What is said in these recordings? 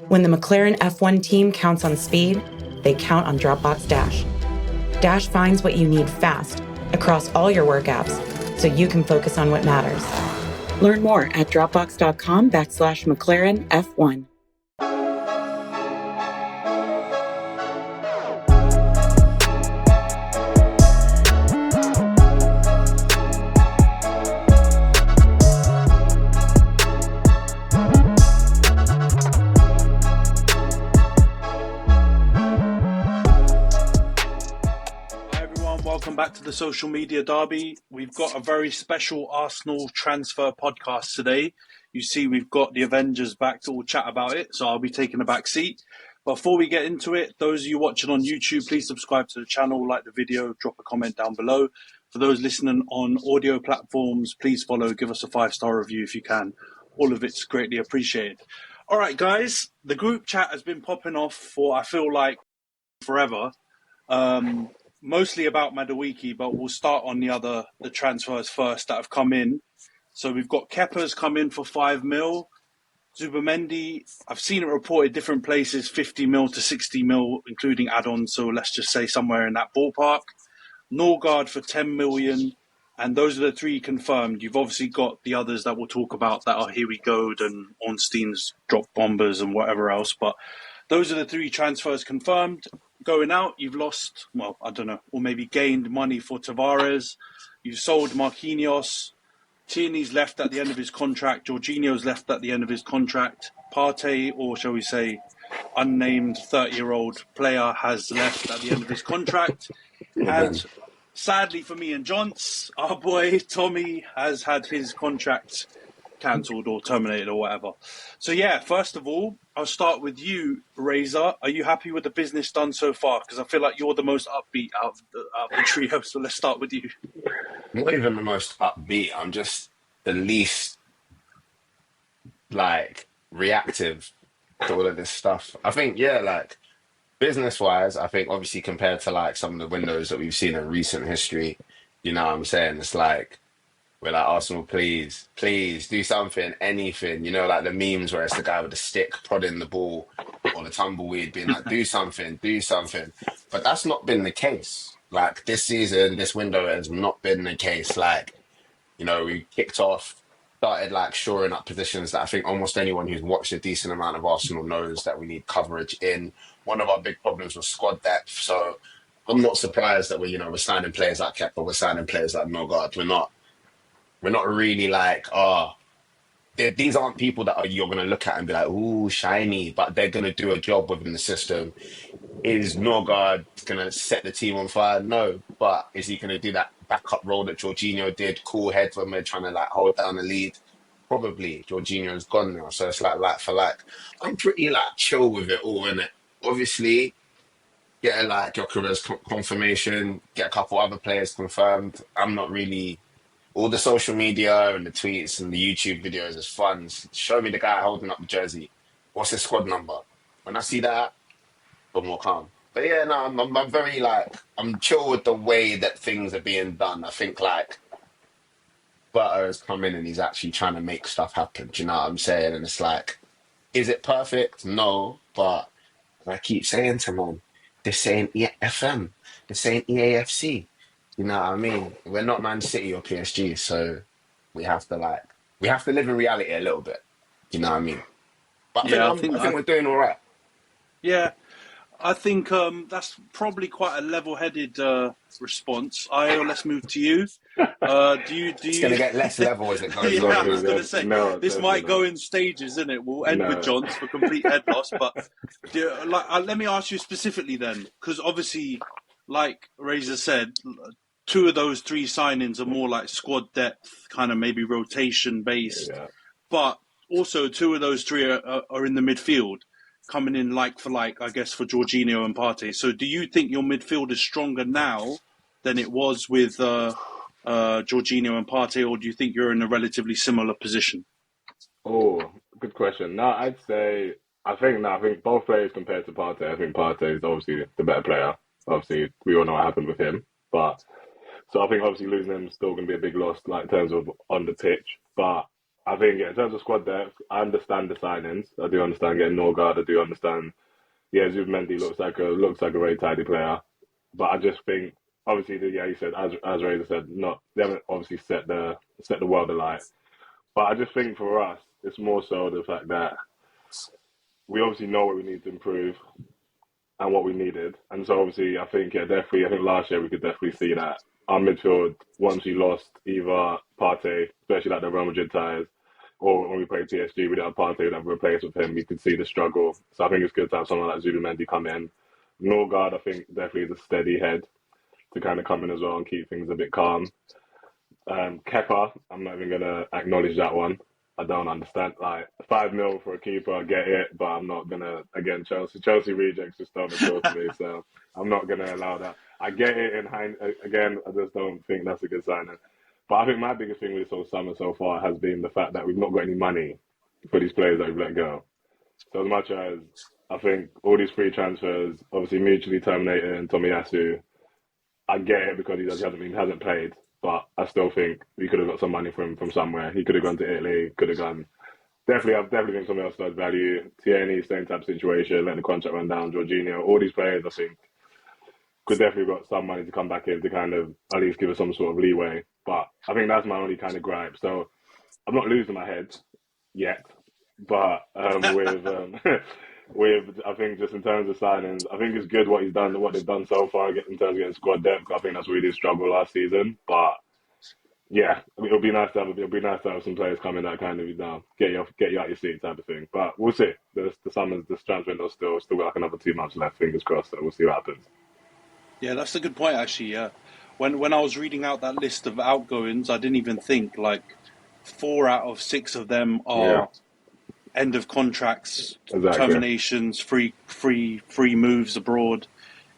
When the McLaren F1 team counts on speed, they count on Dropbox Dash. Dash finds what you need fast across all your work apps so you can focus on what matters. Learn more at dropbox.com/McLaren F1. Back to the social media derby. We've got a very special Arsenal transfer podcast today. You see, we've got the Avengers back to all chat about it, so I'll be taking a back seat. Before we get into it, those of you watching on YouTube, please subscribe to the channel, like the video, drop a comment down below. For those listening on audio platforms, please follow, give us a 5-star review if you can. All of it's greatly appreciated. All right, guys, the group chat has been popping off for, I feel like, forever. Mostly about Madueke, but we'll start on the transfers first that have come in. So we've got Kepa's come in for 5 mil. Zubimendi, I've seen it reported different places, 50 mil to 60 mil, including add-ons. So let's just say somewhere in that ballpark. Norgaard for 10 million. And those are the three confirmed. You've obviously got the others that we'll talk about that are Here We Go and Ornstein's drop bombers and whatever else. But those are the three transfers confirmed. Going out, you've lost, well, I don't know, or maybe gained money for Tavares. You've sold Marquinhos. Tierney's left at the end of his contract. Jorginho's left at the end of his contract. Partey, or shall we say, unnamed 30-year-old player, has left at the end of his contract. And sadly for me and Jonts, our boy Tommy has had his contract cancelled or terminated or whatever. So yeah, first of all, I'll start with you, Razor. Are you happy with the business done so far? Because I feel like you're the most upbeat out of the trio. So let's start with you. Not even the most upbeat. I'm just the least reactive to all of this stuff. I think, business wise, I think obviously compared to some of the windows that we've seen in recent history, you know what I'm saying? It's we're like, Arsenal, please do something, anything. You know, like the memes where it's the guy with the stick prodding the ball or the tumbleweed being like, do something. But that's not been the case. This season, this window has not been the case. We kicked off, started shoring up positions that I think almost anyone who's watched a decent amount of Arsenal knows that we need coverage in. One of our big problems was squad depth. So I'm not surprised that we're signing players like Kepa, we're signing players like Norgaard. We're not really these aren't people that you're going to look at and be like, ooh, shiny, but they're going to do a job within the system. Is Norgaard going to set the team on fire? No, but is he going to do that backup role that Jorginho did, cool heads when we're trying to hold down the lead? Probably. Jorginho's gone now, so it's like for like. I'm pretty chill with it all, innit? Obviously, get Gyokeres confirmation, get a couple other players confirmed. I'm not really... All the social media and the tweets and the YouTube videos is fun. Show me the guy holding up the jersey. What's his squad number? When I see that, I'm more calm. But yeah, no, I'm very I'm chill with the way that things are being done. I think Butter has come in and he's actually trying to make stuff happen. Do you know what I'm saying? And it's is it perfect? No, but I keep saying to man, this ain't FM, this ain't EAFC. You know what I mean? We're not Man City or PSG, so we have to live in reality a little bit. You know what I mean? But I think we're doing all right. Yeah, I think that's probably quite a level-headed response. Ayo, let's move to you. Do you? It's going to get less level as it goes on. I was going to say, this might go in stages, isn't it? We'll end with Jonts for complete head loss. But let me ask you specifically then, because obviously, like Razor said, two of those three signings are more squad depth, kind of maybe rotation based. Yeah. But also two of those three are in the midfield, coming in for I guess, for Jorginho and Partey. So do you think your midfield is stronger now than it was with Jorginho and Partey, or do you think you're in a relatively similar position? Oh, good question. No, I think both players compared to Partey, I think Partey is obviously the better player. Obviously, we all know what happened with him. So I think obviously losing him is still going to be a big loss, in terms of on the pitch. But I think in terms of squad depth, I understand the signings. I do understand getting Norgaard. I do understand. Yeah, Zubimendi looks like a very tidy player, but I just think obviously you said as Razor said, not they haven't obviously set the world alight. But I just think for us, it's more so the fact that we obviously know what we need to improve and what we needed. And so obviously I think last year we could definitely see that our midfield, once we lost either Partey, especially like the Real Madrid ties, or when we played PSG, we didn't have Partey that replaced with him. We could see the struggle. So I think it's good to have someone like Zubimendi come in. Norgaard, I think, definitely is a steady head to kind of come in as well and keep things a bit calm. Kepa, I'm not even going to acknowledge that one. I don't understand. Like 5-0 for a keeper, I get it, but I'm not going to, again, Chelsea rejects just don't appeal to me, so I'm not going to allow that. I get it again, I just don't think that's a good signing. But I think my biggest thing with this whole summer so far has been the fact that we've not got any money for these players that we've let go. So as much as I think all these free transfers, obviously mutually terminated and Tomiyasu, I get it because he hasn't played, but I still think we could have got some money from somewhere. He could have gone to Italy, could have gone. I definitely think something else does value. Tierney, same type of situation, letting the contract run down. Jorginho, all these players, I think, could definitely got some money to come back in to kind of at least give us some sort of leeway. But I think that's my only kind of gripe. So I'm not losing my head yet, but with I think just in terms of signings, I think it's good what they've done so far in terms of getting squad depth. I think that's where we did struggle last season. But yeah, it'll be nice to have some players come in that kind of get you out your seat type of thing. But we'll see. The transfer window's still got like another 2 months left. Fingers crossed. So we'll see what happens. Yeah, that's a good point, actually. Yeah, when I was reading out that list of outgoings, I didn't even think like 4 out of 6 of them are end of contracts, terminations, free moves abroad.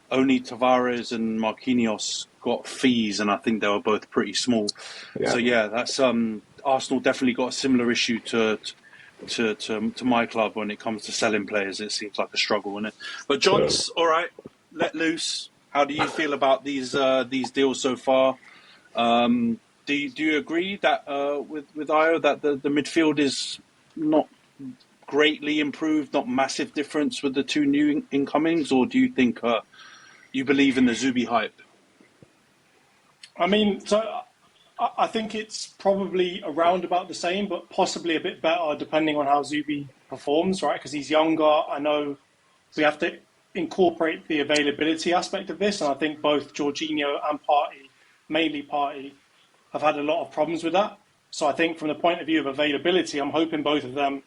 Only Tavares and Marquinhos got fees, and I think they were both pretty small. Yeah. So yeah, that's Arsenal definitely got a similar issue to my club when it comes to selling players. It seems like a struggle, isn't it? But John's all right. Let loose. How do you feel about these deals so far? Do you agree that with Ayo that the midfield is not greatly improved, not massive difference with the 2 new incomings, or do you think you believe in the Zubi hype? I mean, so I think it's probably around about the same, but possibly a bit better depending on how Zubi performs, right? Because he's younger. I know we have to incorporate the availability aspect of this, and I think both Jorginho and Partey, mainly Partey, have had a lot of problems with that. So I think from the point of view of availability, I'm hoping both of them,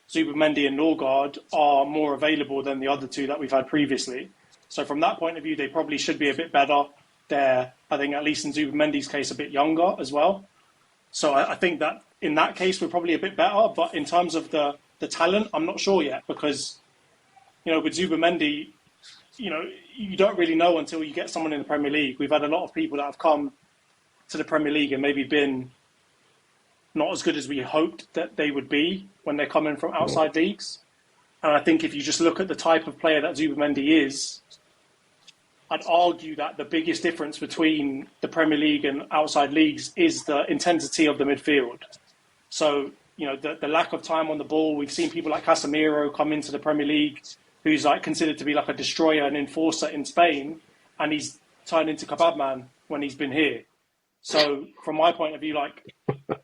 Zubimendi and Norgaard, are more available than the other 2 that we've had previously. So from that point of view, they probably should be a bit better. They're, I think, at least in Zubimendi's case, a bit younger as well. So I think that in that case, we're probably a bit better. But in terms of the talent, I'm not sure yet because, with Zubimendi, you don't really know until you get someone in the Premier League. We've had a lot of people that have come to the Premier League and maybe been not as good as we hoped that they would be when they're coming from outside leagues. And I think if you just look at the type of player that Zubimendi is, I'd argue that the biggest difference between the Premier League and outside leagues is the intensity of the midfield. So, the lack of time on the ball. We've seen people like Casemiro come into the Premier League, who's like considered to be like a destroyer and enforcer in Spain, and he's turned into kebab man when he's been here. So from my point of view, like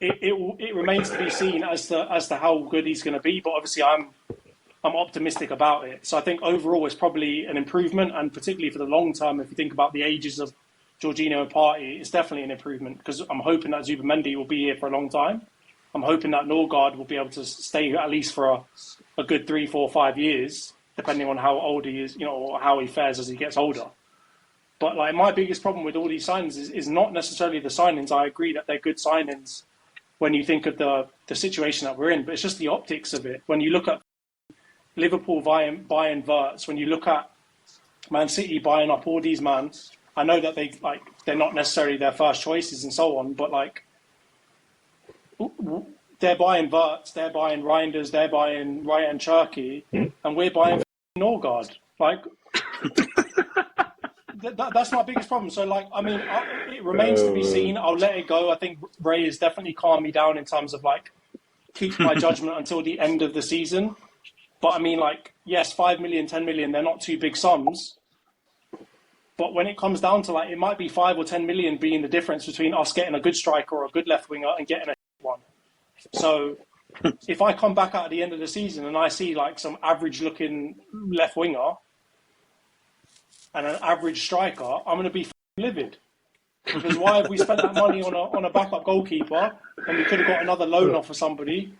it remains to be seen as to how good he's going to be. But obviously, I'm optimistic about it. So I think overall it's probably an improvement, and particularly for the long term, if you think about the ages of Jorginho and Partey, it's definitely an improvement because I'm hoping that Zubimendi will be here for a long time. I'm hoping that Norgaard will be able to stay at least for a good 3, 4, 5 years, depending on how old he is, or how he fares as he gets older. But like my biggest problem with all these signings is not necessarily the signings. I agree that they're good signings when you think of the situation that we're in, but it's just the optics of it. When you look at Liverpool buying Wirtz, when you look at Man City buying up all these man, I know that they're not necessarily their first choices and so on, but like they're buying Wirtz, they're buying Reinders, they're buying Ryan Cherky, and we're buying Norgaard. Like that's my biggest problem. So like, I mean, it remains to be seen. I'll let it go. I think Ray has definitely calmed me down in terms of like keep my judgment until the end of the season. But I mean, like, yes, 5 million, 10 million, they're not two big sums. But when it comes down to, like, it might be 5 or 10 million being the difference between us getting a good striker or a good left winger and getting a one. So if I come back out at the end of the season and I see, like, some average looking left winger and an average striker, I'm going to be livid. Because why have we spent that money on a backup goalkeeper when we could have got another loan off for somebody?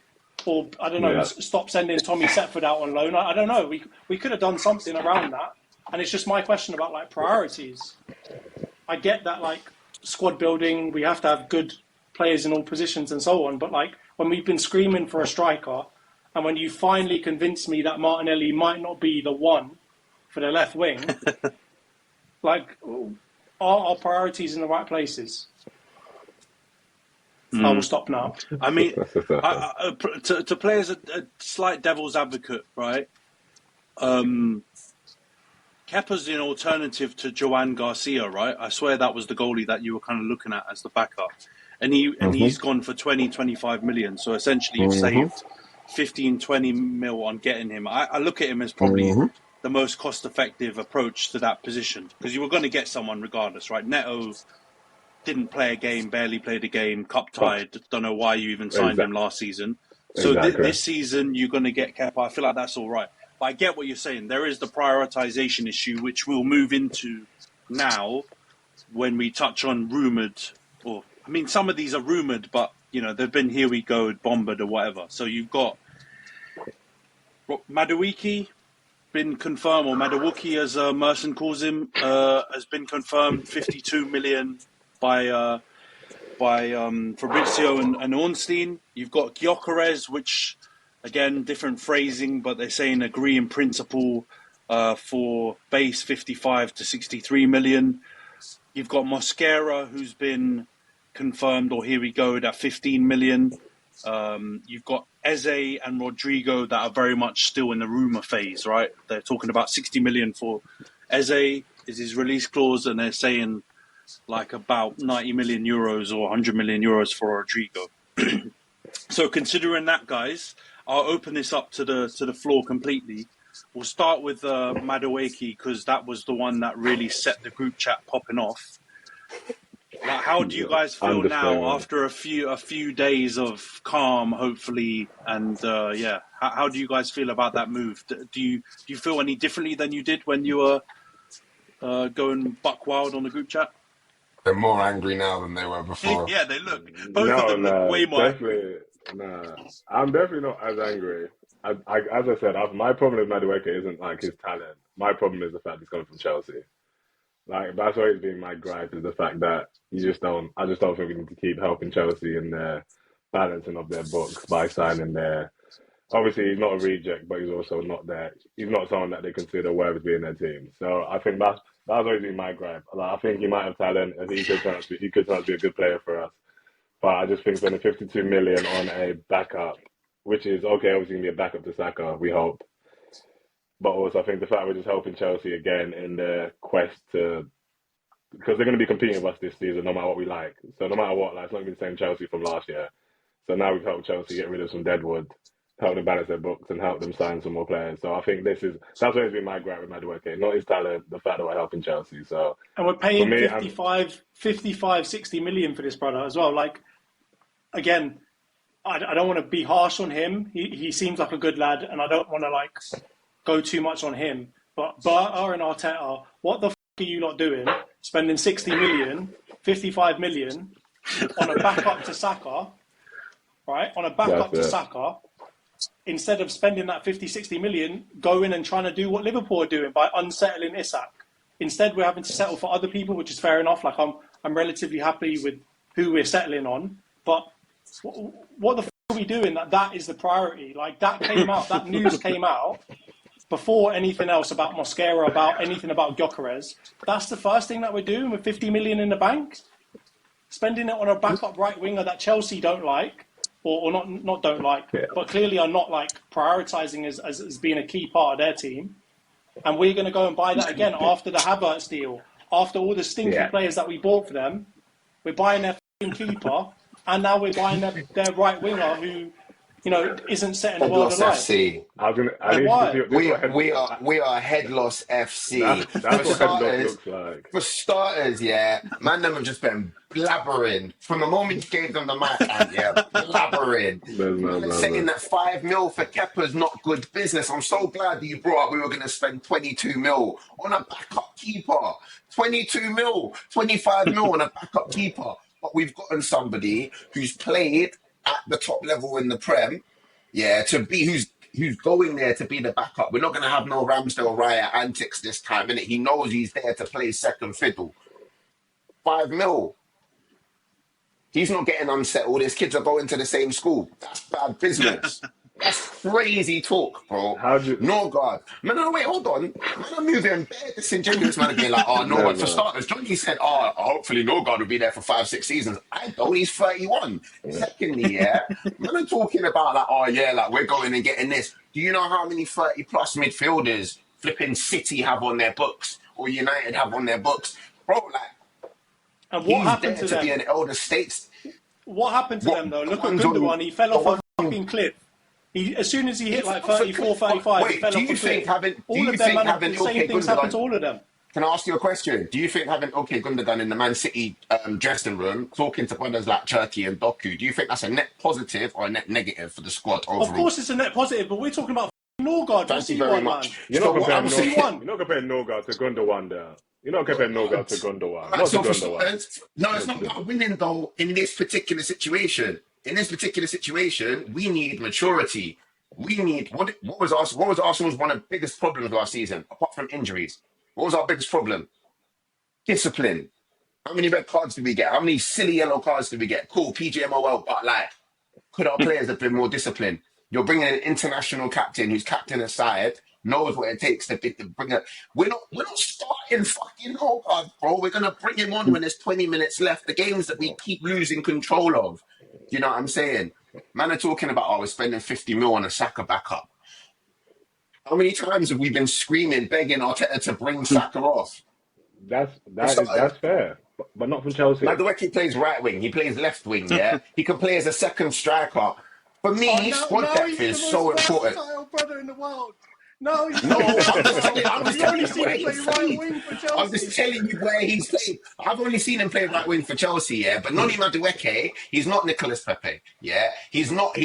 Or, I don't know, stop sending Tommy Setford out on loan. I don't know. We could have done something around that. And it's just my question about, like, priorities. I get that, like, squad building, we have to have good players in all positions and so on. But, like, when we've been screaming for a striker and when you finally convince me that Martinelli might not be the one for the left wing, like, are our priorities in the right places? I will stop now. I mean, to play as a slight devil's advocate, right? Kepa's an alternative to Joan Garcia, right? I swear that was the goalie that you were kind of looking at as the backup. And he's gone for 20, 25 million. So essentially you've saved 15, 20 mil on getting him. I look at him as probably the most cost-effective approach to that position. Because you were going to get someone regardless, right? Neto didn't play a game, barely played a game, cup-tied. Don't know why you even signed him last season. So this season you're going to get Kepa. I feel like that's all right. But I get what you're saying. There is the prioritization issue, which we'll move into now when we touch on rumoured, or, I mean, some of these are rumoured, but, you know, they've been here we go, bombarded or whatever. So you've got Madueke been confirmed, or Madueke as Merson calls him, has been confirmed, 52 million by Fabrizio and Ornstein. You've got Gyokeres, which... Again, different phrasing, but they're saying agree in principle for base 55 to 63 million. You've got Mosquera, who's been confirmed, or here we go, at 15 million. You've got Eze and Rodrigo that are very much still in the rumour phase, right? They're talking about 60 million for Eze is his release clause, and they're saying like about 90 million euros or 100 million euros for Rodrigo. So considering that, guys, I'll open this up to the floor completely. We'll start with Madueke, because that was the one that really set the group chat popping off. Like, how do you guys feel now after a few days of calm, hopefully, and how do you guys feel about that move? Do you feel any differently than you did when you were going buck wild on the group chat? They're more angry now than they were before. Yeah, they look. Both of them look way more angry. I'm definitely not as angry. As I said, my problem with Madueke isn't like his talent. My problem is the fact he's coming from Chelsea. Like, that's always been my gripe, is the fact that I just don't think we need to keep helping Chelsea in their balancing of their books by signing their. Obviously, he's not a reject, but he's also not there. He's not someone that they consider worthy of being their team. So I think that's always been my gripe. Like, I think he might have talent, and he could turn out to be a good player for us. But I just think spending 52 million on a backup, which is okay, obviously going to be a backup to Saka, we hope. But also, I think the fact we're just helping Chelsea again in their quest to, because they're going to be competing with us this season, no matter what we like. So no matter what, like, it's not going to be the same Chelsea from last year. So now we've helped Chelsea get rid of some deadwood, help them balance their books, and help them sign some more players. So I think that's always been my gripe with Madueke, not his talent, the fact that we're helping Chelsea. So, and we're paying 55, 60 million for this brother as well. Like, again, I don't want to be harsh on him. He seems like a good lad, and I don't want to, like, go too much on him. But Berta and Arteta, what the are you not doing? Spending 60 million, 55 million on a backup to Saka, right? On a backup to Saka, instead of spending that 50, 60 million, going and trying to do what Liverpool are doing by unsettling Isak. Instead, we're having to settle for other people, which is fair enough. Like, I'm relatively happy with who we're settling on. But what the are we doing? That is the priority. Like, that came out, that news came out before anything else about Mosquera, about anything about Gyokeres. That's the first thing that we're doing with 50 million in the bank. Spending it on a backup right winger that Chelsea don't like, or not don't like, but clearly are not, like, prioritising as being a key part of their team. And we're going to go and buy that again after the Havertz deal, after all the stinky players that we bought for them. We're buying their keeper, and now we're buying their right winger who isn't setting the world Headloss alight. FC. I was gonna. Why? We are Headloss FC. That's what headlock looks like. For starters, yeah, man, them have just been blabbering from the moment you gave them the mic, and blabbering. Saying that 5 mil for Kepa's not good business. I'm so glad that you brought up we were going to spend 22 mil on a backup keeper. 22 mil, 25 mil on a backup keeper. But we've gotten somebody who's played at the top level in the Prem, to be who's going there to be the backup. We're not going to have no Ramsdale Riot antics this time, innit? He knows he's there to play second fiddle. 5 mil. He's not getting unsettled. His kids are going to the same school. That's bad business. That's crazy talk, bro. Norgaard. No, wait, hold on. Man, I'm moving bare disingenuous, man, again, like, Norgaard. For starters, Jonty said, hopefully Norgaard will be there for 5-6 seasons. I don't, he's 31. Secondly, man, I'm talking about, like, we're going and getting this. Do you know how many 30-plus midfielders flipping City have on their books or United have on their books? Bro, like, and what happened to them? Be an elder states. What happened to them, though? Look at Gundogan. He fell off a fucking cliff. As soon as he hit like 34, 35, he fell off a cliff. All of them, man, the same things happen to all of them. Can I ask you a question? Do you think having Gundogan in the Man City dressing room, talking to brothers like Cherky and Doku, do you think that's a net positive or a net negative for the squad overall? Of course it's a net positive, but we're talking about Norgaard. Thank you very much. Man. You're not comparing Norgaard to Gundogan there. You're not comparing Norgaard to Gundogan. Not to Gundogan. No, it's not about winning, though, in this particular situation. In this particular situation, we need maturity. We need what was Arsenal's one of the biggest problems last season, apart from injuries? What was our biggest problem? Discipline. How many red cards did we get? How many silly yellow cards did we get? Cool, PGMOL, but like, could our players have been more disciplined? You're bringing an international captain who's captain aside, knows what it takes to bring it. We're not starting fucking Norgaard, bro. We're gonna bring him on when there's 20 minutes left. The games that we keep losing control of. You know what I'm saying? Man are talking about, we're spending 50 mil on a Saka backup. How many times have we been screaming, begging Arteta to bring Saka off? That's fair, but not from Chelsea. Madueke plays right wing. He plays left wing. Yeah, he can play as a second striker. For me, squad depth is so important. Brother in the world. No, I'm just telling you where he's played. I've only seen him play right wing for Chelsea, but Noni Madueke, he's not Nicolas Pepe, He's not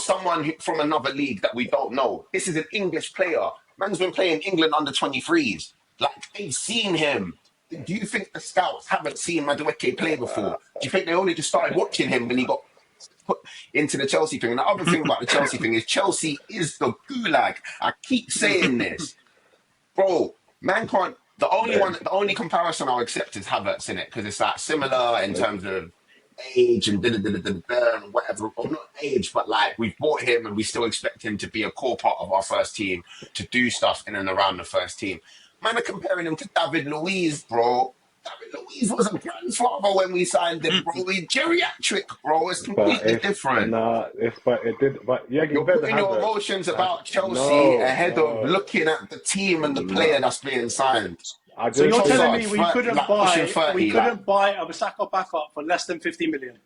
someone from another league that we don't know. This is an English player. Man's been playing England under 23s. Like, they've seen him. Do you think the scouts haven't seen Madueke play before? Do you think they only just started watching him when he got put into the Chelsea thing? And the other thing about the Chelsea thing is Chelsea is the gulag. I keep saying this. Bro, man can't... The only comparison I'll accept is Havertz in it, because it's like similar in terms of age and whatever. Or not age, but like we've bought him and we still expect him to be a core part of our first team, to do stuff in and around the first team. Man are comparing him to David Luiz, bro. David Luiz was a grandfather when we signed him, bro. He's geriatric, bro. It's completely different. You're putting your emotions about Chelsea ahead of looking at the team and the player that's being signed. So you're telling me we couldn't buy a Saka backup for less than 50 million?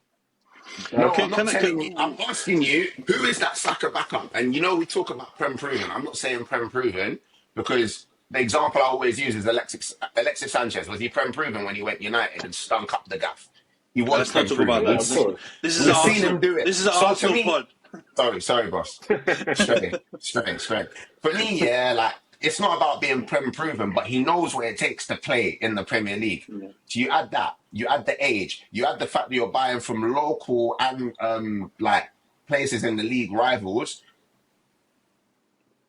No, I'm not telling you. I'm asking you, who is that Saka backup? And we talk about Prem proven. I'm not saying Prem proven because the example I always use is Alexis Sanchez. Was he Prem proven when he went United and stunk up the gaff? He was Prem proven. This is Arsenal. This is Arsenal pod. Sorry, boss. Straight. For me, it's not about being Prem proven, but he knows what it takes to play in the Premier League. Yeah. So you add that, you add the age, you add the fact that you're buying from local and places in the league rivals.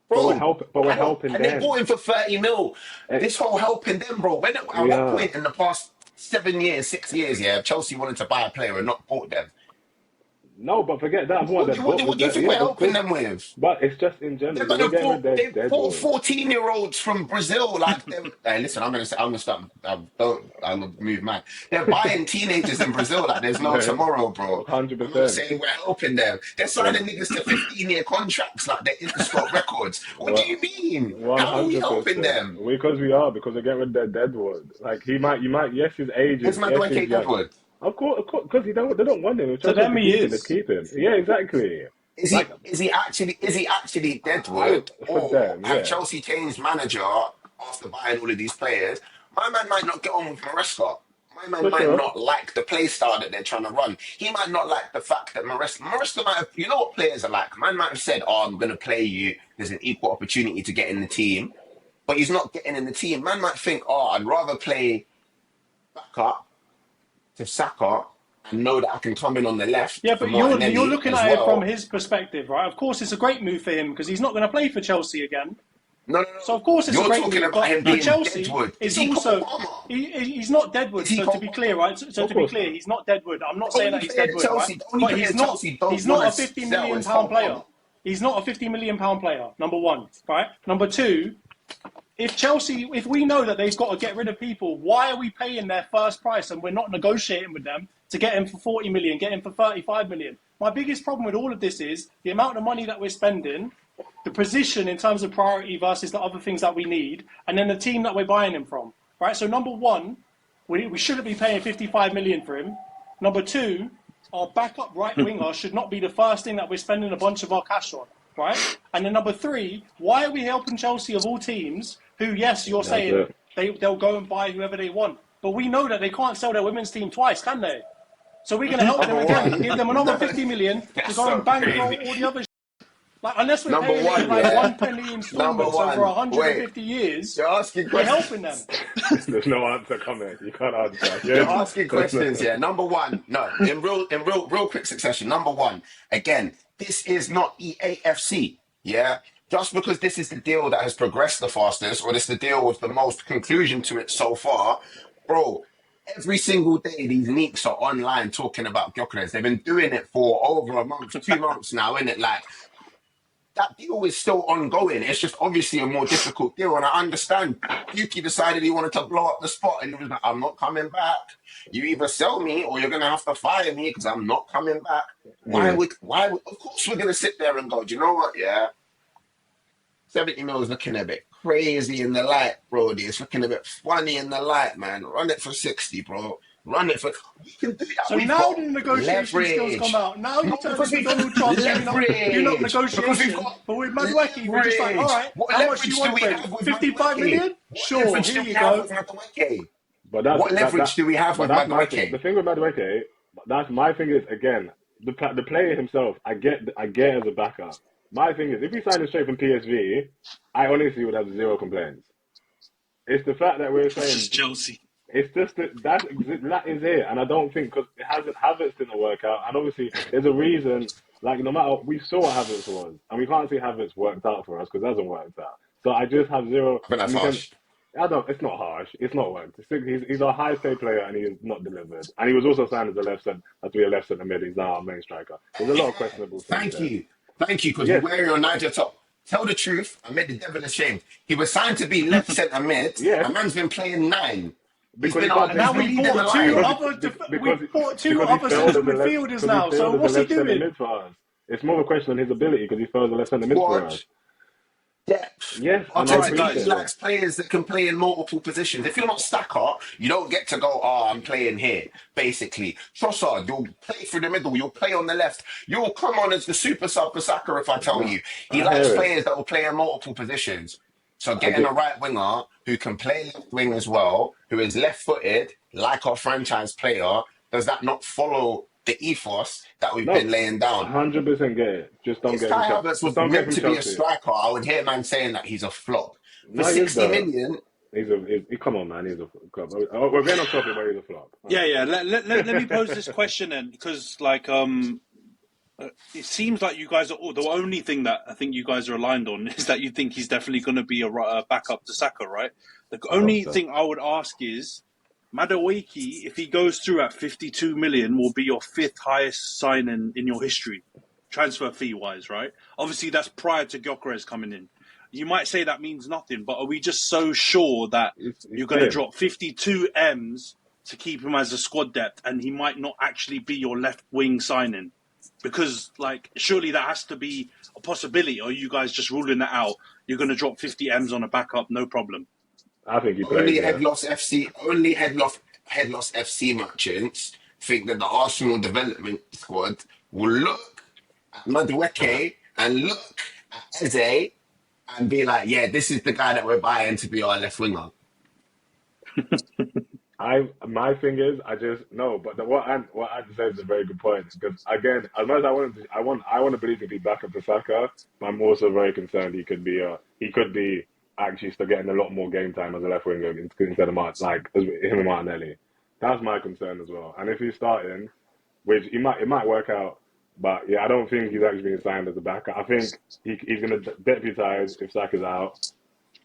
Bro, we're helping them. And they bought him for 30 mil. This whole helping them, bro. At what point in the past 6 years, Chelsea wanted to buy a player and not bought them? No, but forget that. What do you think we're helping them with? But it's just in general. They bought 14-year-olds from Brazil. Hey, listen, I'm gonna stop. I'm gonna move mad. They're buying teenagers in Brazil like there's no tomorrow, bro. 100%. I'm not saying we're helping them. They're signing niggas to 15-year contracts like they're Interscope Records. What do you mean? 100%. How are we helping them? Because they're getting rid of their deadwood. Like yes, his age is. Is Madueke deadwood? Of course, because they don't want him. So then he is. Keep him. Yeah, exactly. Like, is he actually Deadwood, for or them, have yeah, Chelsea changed manager after buying all of these players? My man might not get on with Maresca. My man for might sure. not like the play style that they're trying to run. He might not like the fact that Maresca might have, you know what players are like? Man might have said, "Oh, I'm going to play you. There's an equal opportunity to get in the team," but he's not getting in the team. Man might think, "Oh, I'd rather play backup to Saka and know that I can come in on the left Yeah, for but you're Martinelli looking as at it from well." his perspective, right? Of course, it's a great move for him because he's not going to play for Chelsea again. No, no, So no. of course it's a You're great talking move, about him but for being Chelsea, Deadwood. Is it's he Cole also Palmer? he's not Is Deadwood. he So to Cole be Palmer? clear, right? So Of to be course clear, not. he's not Deadwood. I'm not The saying only that he's player that Deadwood, right? Chelsea, the only But player he's that not. Chelsea don't He's want not to a 50 sell million is Cole pound player. Palmer. He's not a 50 million pound player. Number one, right? Number two, if we know that they've got to get rid of people, why are we paying their first price and we're not negotiating with them to get him for 40 million, get him for 35 million? My biggest problem with all of this is the amount of money that we're spending, the position in terms of priority versus the other things that we need, and then the team that we're buying him from. Right? So number one, we shouldn't be paying 55 million for him. Number two, our backup right winger should not be the first thing that we're spending a bunch of our cash on. Right? And then number three, why are we helping Chelsea of all teams who, yes, you're That's saying it. they'll go and buy whoever they want. But we know that they can't sell their women's team twice, can they? So we're going to help them Number again, one. give them another 50 million to That's go so and bankroll crazy. all the other like, unless we're Number paying it in one, like yeah. one penny Number installments over one. Wait. 150 years, You're asking we're questions. helping them. There's no answer coming. You can't answer. You're Yeah. asking questions, yeah. Number one, no, in real quick succession. Number one, again, this is not EAFC, yeah. Just because this is the deal that has progressed the fastest, or this is the deal with the most conclusion to it so far, bro. Every single day, these leaks are online talking about Gyokeres. They've been doing it for over a month, 2 months now, innit? Like, that deal is still ongoing. It's just obviously a more difficult deal. And I understand Yuki decided he wanted to blow up the spot and he was like, I'm not coming back. You either sell me or you're going to have to fire me because I'm not coming back. Of course we're going to sit there and go, do you know what? Yeah. 70 mil is looking a bit crazy in the light, bro. It's looking a bit funny in the light, man. Run it for 60, bro. Run it for. We can do that. So We've now got the negotiation skills leverage. come out. Now you No, turn because to we've Donald got Trump saying you're not leverage. Because we've negotiation. got But with Madueke, we're just like, all right, What how much do you leverage do want we for him? have with 55 Madueke? million? What Sure, leverage here do we you have go. with Madueke? But that's What leverage do we have with that's my thing. Madueke? The thing with Madueke, that's my thing is again the player himself. I get as a backup. My thing is if he signed straight from PSV, I honestly would have zero complaints. It's the fact that we're It's saying just Chelsea. it's just that is it, and I don't think because Havertz didn't work out, and obviously there's a reason. Like no matter we saw what Havertz was, and we can't say Havertz worked out for us because it hasn't worked out. So I just have zero. I think that's harsh. I don't. It's not harsh. It's not worked. He's a high paid player and he is not delivered. And he was also signed as a left centre, to be a left centre mid. He's now our main striker. There's a lot of questionable things. Thank you, because Yes. you're wearing your Niger top. Tell the truth. I made the devil ashamed. He was signed to be left centre mid. Yeah. A man's been playing 9. Because He's he can't been Now play- we leading the bought line. we bought two because other he failed central as a left- midfielders because he now. So failed as a what's he left centre doing? mid for us. It's more of a question on his ability because he failed as a left centre mid for us. Watch. Depth. Yes, and All I right, Arteta guys. appreciate he that. likes players that can play in multiple positions. If you're not Stacker, you don't get to go, oh, I'm playing here, basically. Trossard, you'll play through the middle, you'll play on the left. You'll come on as the super sub for Saka if I tell you. He I likes hear it. players that will play in multiple positions. So getting a right winger who can play left wing as well, who is left-footed, like our franchise player, does that not follow the ethos that we've been laying down? 100% get it. Just don't If get Kai him. Havertz Just was don't get meant him to be a Chelsea. striker, I would hear man saying that he's a flop. For No, he is 60 though. million, Come on, man. He's a flop. We're getting on topic where he's a flop. Yeah. Let me pose this question then, because like it seems like you guys are the only thing that I think you guys are aligned on is that you think he's definitely going to be a backup to Saka, right? The only so. thing I would ask is Madueke, if he goes through at 52 million, will be your 5th highest signing in your history, transfer fee wise, right? Obviously, that's prior to Gyokeres coming in. You might say that means nothing, but are we just so sure that you're going to drop 52 M's to keep him as a squad depth and he might not actually be your left wing signing? Because, like, surely that has to be a possibility, or are you guys just ruling that out? You're going to drop 50 M's on a backup, no problem. I think he plays. only Yeah. head loss FC merchants think that the Arsenal development squad will look at Madueke and look at Eze and be like, yeah, this is the guy that we're buying to be our left winger. My thing is I just no, but what Ant says is a very good point because again, as much as I want to believe he'll be back up for Saka, but I'm also very concerned he could be actually still getting a lot more game time as a left winger instead of him and Martinelli. That's my concern as well. And if he's starting, which it might work out, but yeah, I don't think he's actually being signed as a backup. I think he's going to deputise if Saka's out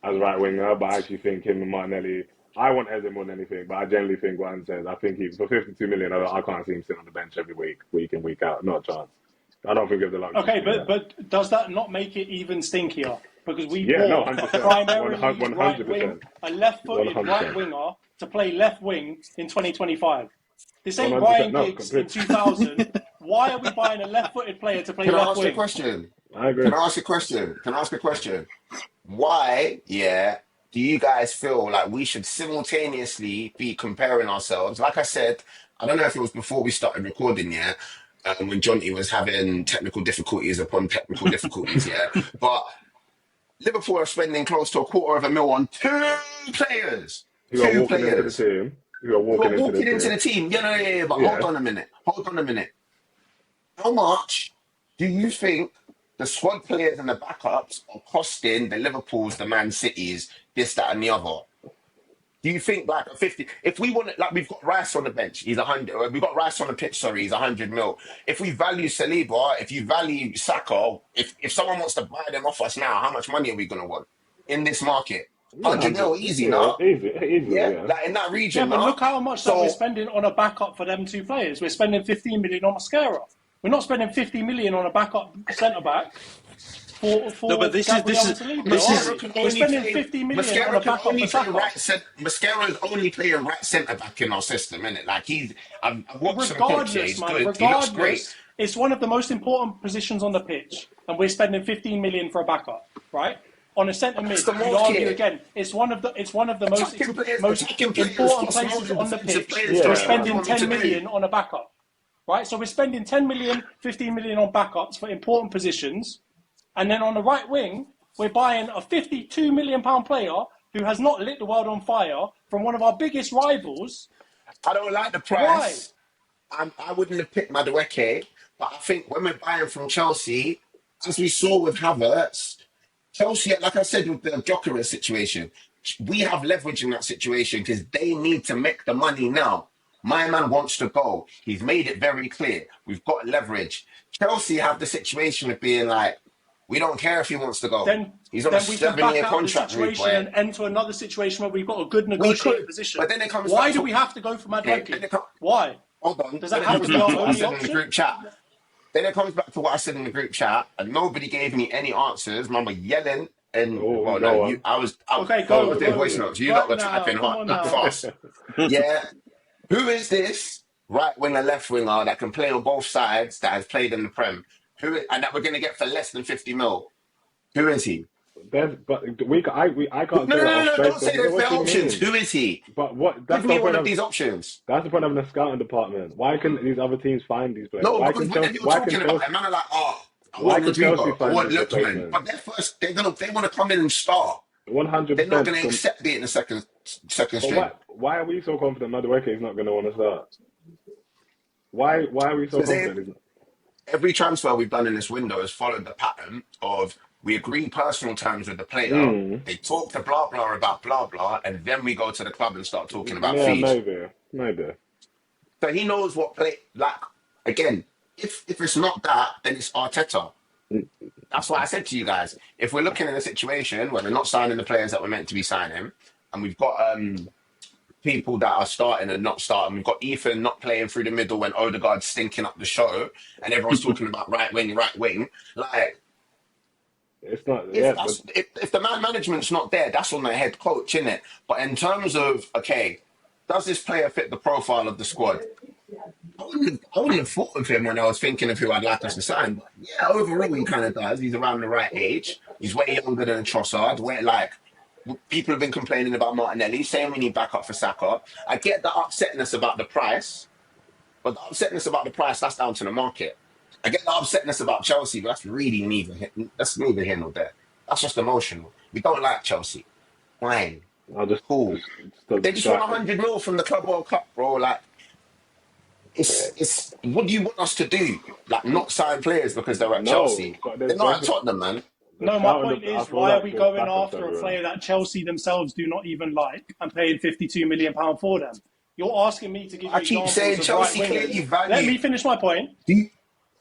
as right winger, but I actually think him and Martinelli. I want Eze more than anything, but I generally think what Anne says. I think for 52 million, I can't see him sitting on the bench every week in, week out. Not a chance. I don't think there's a lot. Okay, but does that not make it even stinkier? Because we no, bought 100%. primarily 100%. right wing, a left-footed 100%. right winger to play left wing in 2025. This ain't 100%. Ryan No, Giggs in 2000. Why are we buying a left-footed player to play Can I left ask you a wing? question? I agree. Can I ask a question? Why, do you guys feel like we should simultaneously be comparing ourselves? Like I said, I don't know if it was before we started recording, when Jonty was having technical difficulties upon technical difficulties, but Liverpool are spending close to $250,000 on two players. Who are walking into the team. Who are walking into the team. Yeah, but hold on a minute. How much do you think the squad players and the backups are costing the Liverpools, the Man Cities, this, that, and the other? Do you think like a 50? If we want it, like we've got Rice on the bench, he's 100. We've got Rice on the pitch, sorry, he's 100 mil. If we value Saliba, if you value Saka, if someone wants to buy them off us now, how much money are we going to want in this market? 100 mil, easy, no? Easy, Yeah, like in that region. Yeah, but look how much that we're spending on a backup for them two players. We're spending 15 million on Mascara. We're not spending 50 million on a backup centre back. No, but this is we're spending 50 million on a backup for Saka. Mascara is only playing right centre back in our system, isn't it? Like I've watched some Regardless, coaches, good. He looks great. It's one of the most important positions on the pitch, and we're spending 15 million for a backup, right? On a centre mid, you'd argue again. It's one of the most important places on the pitch. We're spending 10 million on a backup, right? So we're spending 10 million, 15 million on backups for important positions. And then on the right wing, we're buying a £52 million player who has not lit the world on fire from one of our biggest rivals. I don't like the price. I wouldn't have picked Madueke, but I think when we're buying from Chelsea, as we saw with Havertz, Chelsea, like I said with the Gyokeres situation, we have leverage in that situation because they need to make the money now. My man wants to go. He's made it very clear. We've got leverage. Chelsea have the situation of being like, we don't care if he wants to go. He's on a 7-year contract. And enter another situation where we've got a good negotiating position. But then it comes Why do we have to go for Madueke? Why? Hold on. Does that have to be our only option? In the group chat. Then it comes back to what I said in the group chat, and nobody gave me any answers. Man were yelling, and I was doing voice notes. You lot were typing hard, fast. Yeah. Who is this right winger, left winger that can play on both sides that has played in the Prem? And that we're going to get for less than 50 mil. Who is he? I can't. No, don't say there's no options. Who is he? But what? Give me one of these options. That's the point of the scouting department. Why couldn't these other teams find these players? No, because when you're talking about it, man are like, I want Lookman. But they're first. They want to come in and start. 100%. They're not going to accept being the second string. Why are we so confident Madueke is not going to want to start? Why are we so confident? Every transfer we've done in this window has followed the pattern of we agree personal terms with the player, they talk to blah blah about blah blah, and then we go to the club and start talking about fees. Maybe. So he knows what play. Like again, if it's not that, then it's Arteta. That's what I said to you guys. If we're looking at a situation where we're not signing the players that we're meant to be signing, and we've got people that are starting and not starting. We've got Ethan not playing through the middle when Odegaard's stinking up the show, and everyone's talking about right wing. Like, it's not. If the management's not there, that's on the head coach, isn't it? But in terms of does this player fit the profile of the squad? I wouldn't have thought of him when I was thinking of who I'd like us to sign. But yeah, overall he kind of does. He's around the right age. He's way younger than Trossard. People have been complaining about Martinelli, saying we need backup for Saka. I get the upsetness about the price, but the upsetness about the price, that's down to the market. I get the upsetness about Chelsea, but that's really neither here nor there. That's just emotional. We don't like Chelsea. Fine, I'll just cool. They just won 100 mil from the Club World Cup, bro. Like, it's what do you want us to do? Like, not sign players because they're at Chelsea? but They're not at Tottenham, man. No, my point is, why are we going after a player that Chelsea themselves do not even like and paying £52 million for them? You're asking me to give I keep examples saying of Chelsea right clearly wingers. value. Let me finish my point. You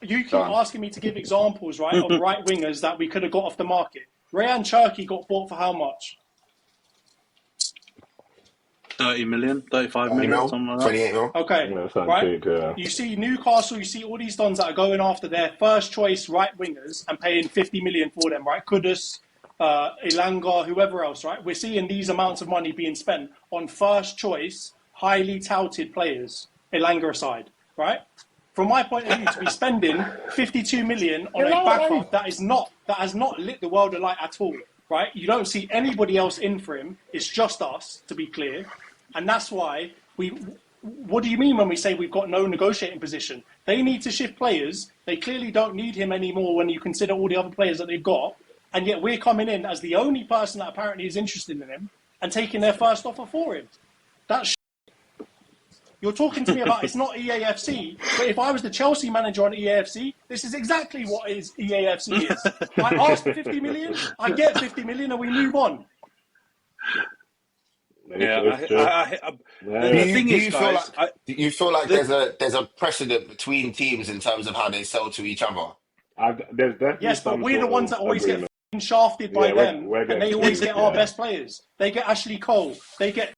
keep Done. asking me to give examples, right, of right wingers that we could have got off the market. Rayan Cherki got bought for how much? 30 million, 35 million, mil, something like that. 28 mil. Okay, Yeah, right? cheap, You see Newcastle, you see all these dons that are going after their first choice right wingers and paying 50 million for them, right? Kudus, Ilanga, whoever else, right? We're seeing these amounts of money being spent on first choice, highly touted players, Ilanga aside, right? From my point of view, to be spending 52 million on a backup that has not lit the world alight at all, right? You don't see anybody else in for him. It's just us, to be clear. And that's why what do you mean when we say we've got no negotiating position? They need to shift players. They clearly don't need him anymore when you consider all the other players that they've got. And yet we're coming in as the only person that apparently is interested in him and taking their first offer for him. That's You're talking to me about it's not EAFC, but if I was the Chelsea manager on EAFC, this is exactly what EAFC is. I asked for 50 million, I get 50 million, and we move on. The thing is, guys, Do you feel like there's a precedent between teams in terms of how they sell to each other? There's definitely yes, but we're the ones that always agreement. get shafted by them, we're and they always get our best players. They get Ashley Cole. They get.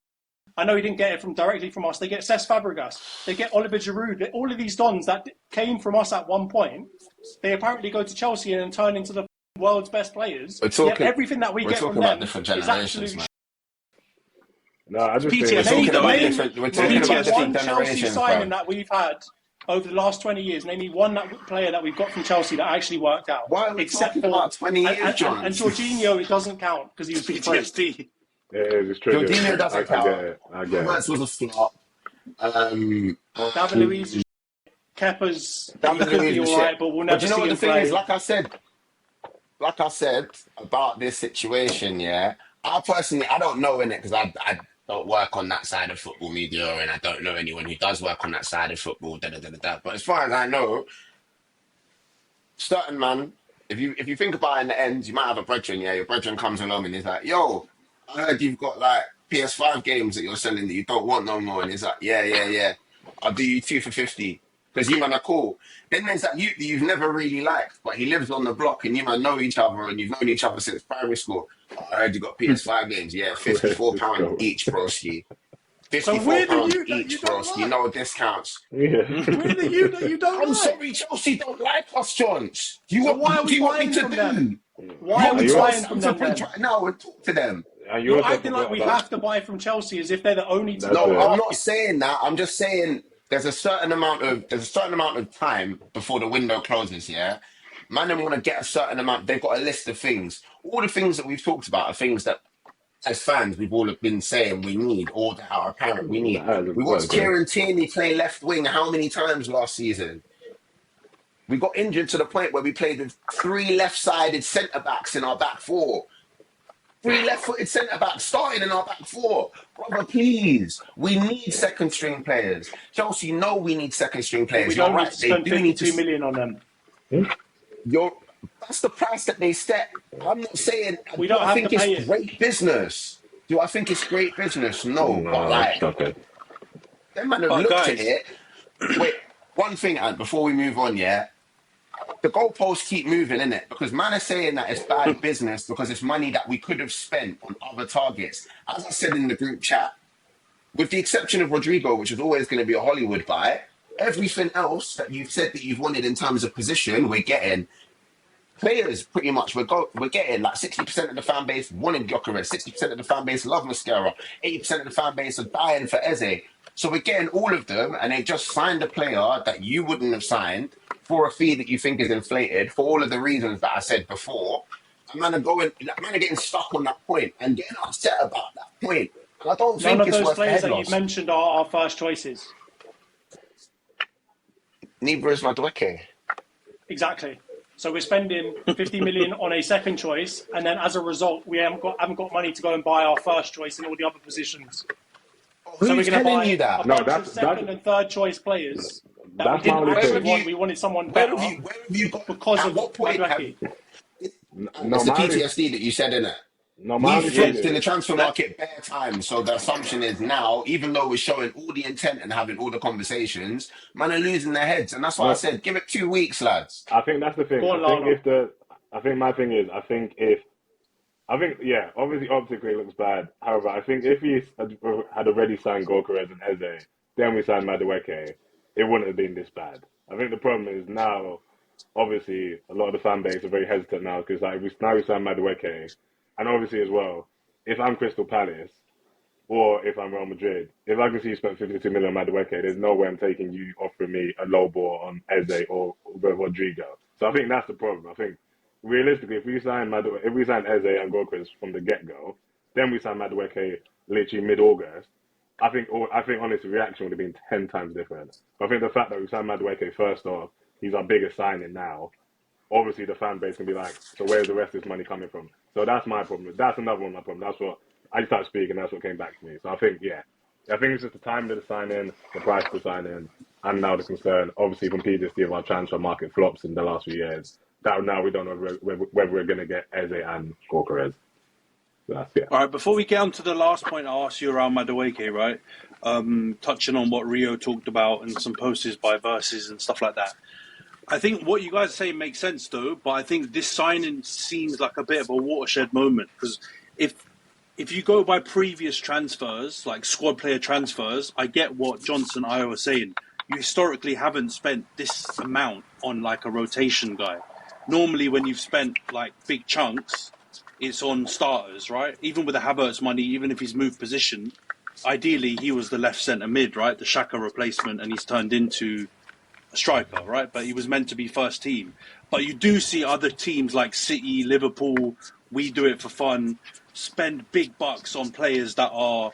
I know he didn't get it directly from us. They get Cesc Fabregas. They get Oliver Giroud. All of these dons that came from us at one point, they apparently go to Chelsea and turn into the world's best players. Yet everything that we get from them is absolute. No, I just PTSD, we're talking about different Chelsea generations, signing that we've had over the last 20 years. Name me one player that we've got from Chelsea that actually worked out. Why are we talking about 20 years, John? And Jorginho, it doesn't count because he was PTSD. It's true. Jorginho doesn't count. I get it. Havertz was a flop. David Luiz is Kepa's. He could be all right, but we'll never But you know see what him the thing play. is? Like I said about this situation, yeah. I personally, I don't know in it because I don't work on that side of football media, and I don't know anyone who does work on that side of football. But as far as I know, certain man, if you think about it in the end, you might have a brethren. Yeah, your brethren comes along and he's like, "Yo, I heard you've got like PS5 games that you're selling that you don't want no more," and he's like, "Yeah. I'll do you 2 for 50 because you man are cool." Then there's that you've never really liked, but he lives on the block and you man know each other and you've known each other since primary school. Oh, I heard you got PS5 games. Yeah, £54 each, broski. £54 each, broski. No discounts. Yeah. We're the you that you don't I'm like. sorry, Chelsea don't like us, Johns. Why are we buying from them? Why are we buying from them then? Right now and talk to them. You're acting like we have to buy from Chelsea as if they're the only team. No, I'm not saying that. I'm just saying there's a certain amount of time before the window closes. Yeah, man, they want to get a certain amount. They've got a list of things. All the things that we've talked about are things that, as fans, we've all been saying we need, or that are apparent we need. We watched Kieran Tierney play left wing how many times last season? We got injured to the point where we played with 3 left-sided centre-backs in our back 4. 3 left-footed centre-backs starting in our back 4. Brother, please. We need second-string players. Chelsea know we need second-string players. We don't need to spend 52 million on them. That's the price that they set. I'm not saying... We don't have to pay it's great business. Do I think it's great business? No. But like... Okay. Them man have looked at it. Wait, one thing, Ant, before we move on, yeah? The goalposts keep moving, innit? Because man are saying that it's bad business because it's money that we could have spent on other targets. As I said in the group chat, with the exception of Rodrigo, which is always going to be a Hollywood buy, everything else that you've said that you've wanted in terms of position, we're getting. Players, pretty much, we're getting like 60% of the fan base wanted Gyokeres, 60% of the fan base love Mascara, 80% of the fan base are dying for Eze. So we're getting all of them, and they just signed a player that you wouldn't have signed for a fee that you think is inflated for all of the reasons that I said before. And man are getting stuck on that point and getting upset about that point. And I don't think None of it's those worth the players head that loss. you've mentioned are our first choices. Neither is Madueke. Exactly. So we're spending 50 million on a second choice, and then as a result, we haven't got money to go and buy our first choice in all the other positions. So we're Who's going to telling buy you a that? No, bunch of second and third choice players that we that's my didn't only actually thing. want. We wanted someone Where better where have you got? because At of what point have? Madueke. No, It's the my only, PTSD that you said, innit? no, my We've only thing flipped in the is, transfer market bare time, so the assumption is now, even though we're showing all the intent and having all the conversations, man are losing their heads, and that's why I no, said, give it 2 weeks, lads. I think that's the thing. Go on, I think Lana. I think my thing is, yeah, obviously optically it looks bad. However, I think if he had already signed Gyokeres and Eze, then we signed Madueke, it wouldn't have been this bad. I think the problem is now, obviously, a lot of the fan base are very hesitant now because like now we signed Madueke, and obviously as well, if I'm Crystal Palace or if I'm Real Madrid, if I can see you spent 52 million on Madueke, there's no way I'm taking you offering me a low ball on Eze or Rodrigo. So I think that's the problem. I think realistically, if we sign Eze and Gyokeres from the get go, then we sign Madueke literally mid-August. I think honestly, the reaction would have been 10 times different. But I think the fact that we signed Madueke first off, he's our biggest signing now. Obviously, the fan base can be like, so where's the rest of this money coming from? So that's my problem. That's another one of my problems. That's what I started speaking. That's what came back to me. So I think, yeah, I think it's just the time of the sign in, the price of the sign in, and now the concern. Obviously, from PTSD of our transfer market flops in the last few years, that now we don't know whether we're going to get Eze and Gyokeres. So that's, yeah. All right, before we get on to the last point, I asked you around Madueke, right? Touching on what Rio talked about and some posters by Versus and stuff like that. I think what you guys say makes sense, though, but I think this signing seems like a bit of a watershed moment because if you go by previous transfers, like squad player transfers, I get what Johnson and Ayo are saying. You historically haven't spent this amount on like a rotation guy. Normally, when you've spent like big chunks, it's on starters, right? Even with the Havertz money, even if he's moved position, ideally he was the left centre mid, right? The Xhaka replacement, and he's turned into a striker, right? But he was meant to be first team. But you do see other teams like City, Liverpool, we do it for fun, spend big bucks on players that are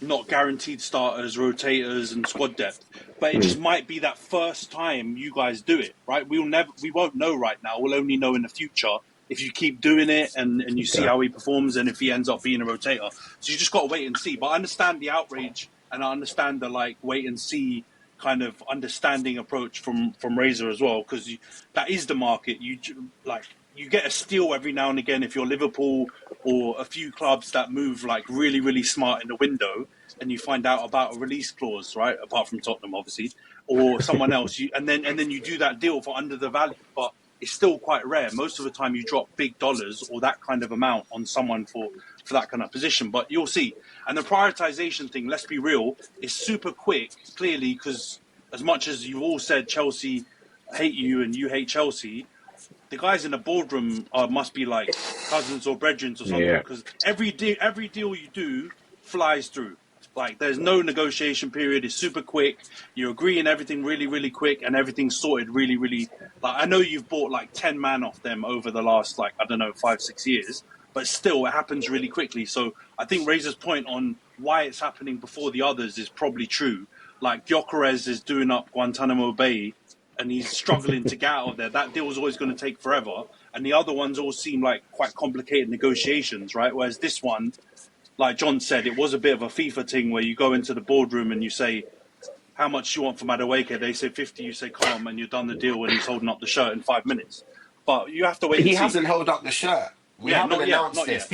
not guaranteed starters, rotators, and squad depth. But it just might be that first time you guys do it, right? We won't know right now. We'll only know in the future if you keep doing it and you see how he performs and if he ends up being a rotator. So you just got to wait and see. But I understand the outrage and I understand the like wait and see kind of understanding approach from Razor as well, because that is the market. You get a steal every now and again if you're Liverpool or a few clubs that move like really, really smart in the window and you find out about a release clause, right? Apart from Tottenham, obviously, or someone else, and then you do that deal for under the value. But it's still quite rare. Most of the time you drop big dollars or that kind of amount on someone for that kind of position. But you'll see. And the prioritization thing, let's be real, is super quick, clearly, because as much as you've all said Chelsea hate you and you hate Chelsea, the guys in the boardroom must be like cousins or brethren or something, because every deal you do flies through. Like, there's no negotiation period. It's super quick. You agree on everything really, really quick, and everything's sorted really, really. Like, I know you've bought like 10 man off them over the last 5-6 years, but still, it happens really quickly. So I think Razor's point on why it's happening before the others is probably true. Like, Gyokeres is doing up Guantanamo Bay, and he's struggling to get out of there. That deal is always going to take forever, and the other ones all seem like quite complicated negotiations, right? Whereas this one, like John said, it was a bit of a FIFA thing where you go into the boardroom and you say, how much do you want for Madueke? They say 50, you say calm, and you've done the deal when he's holding up the shirt in 5 minutes. But you have to wait and see. He hasn't held up the shirt. We haven't announced this.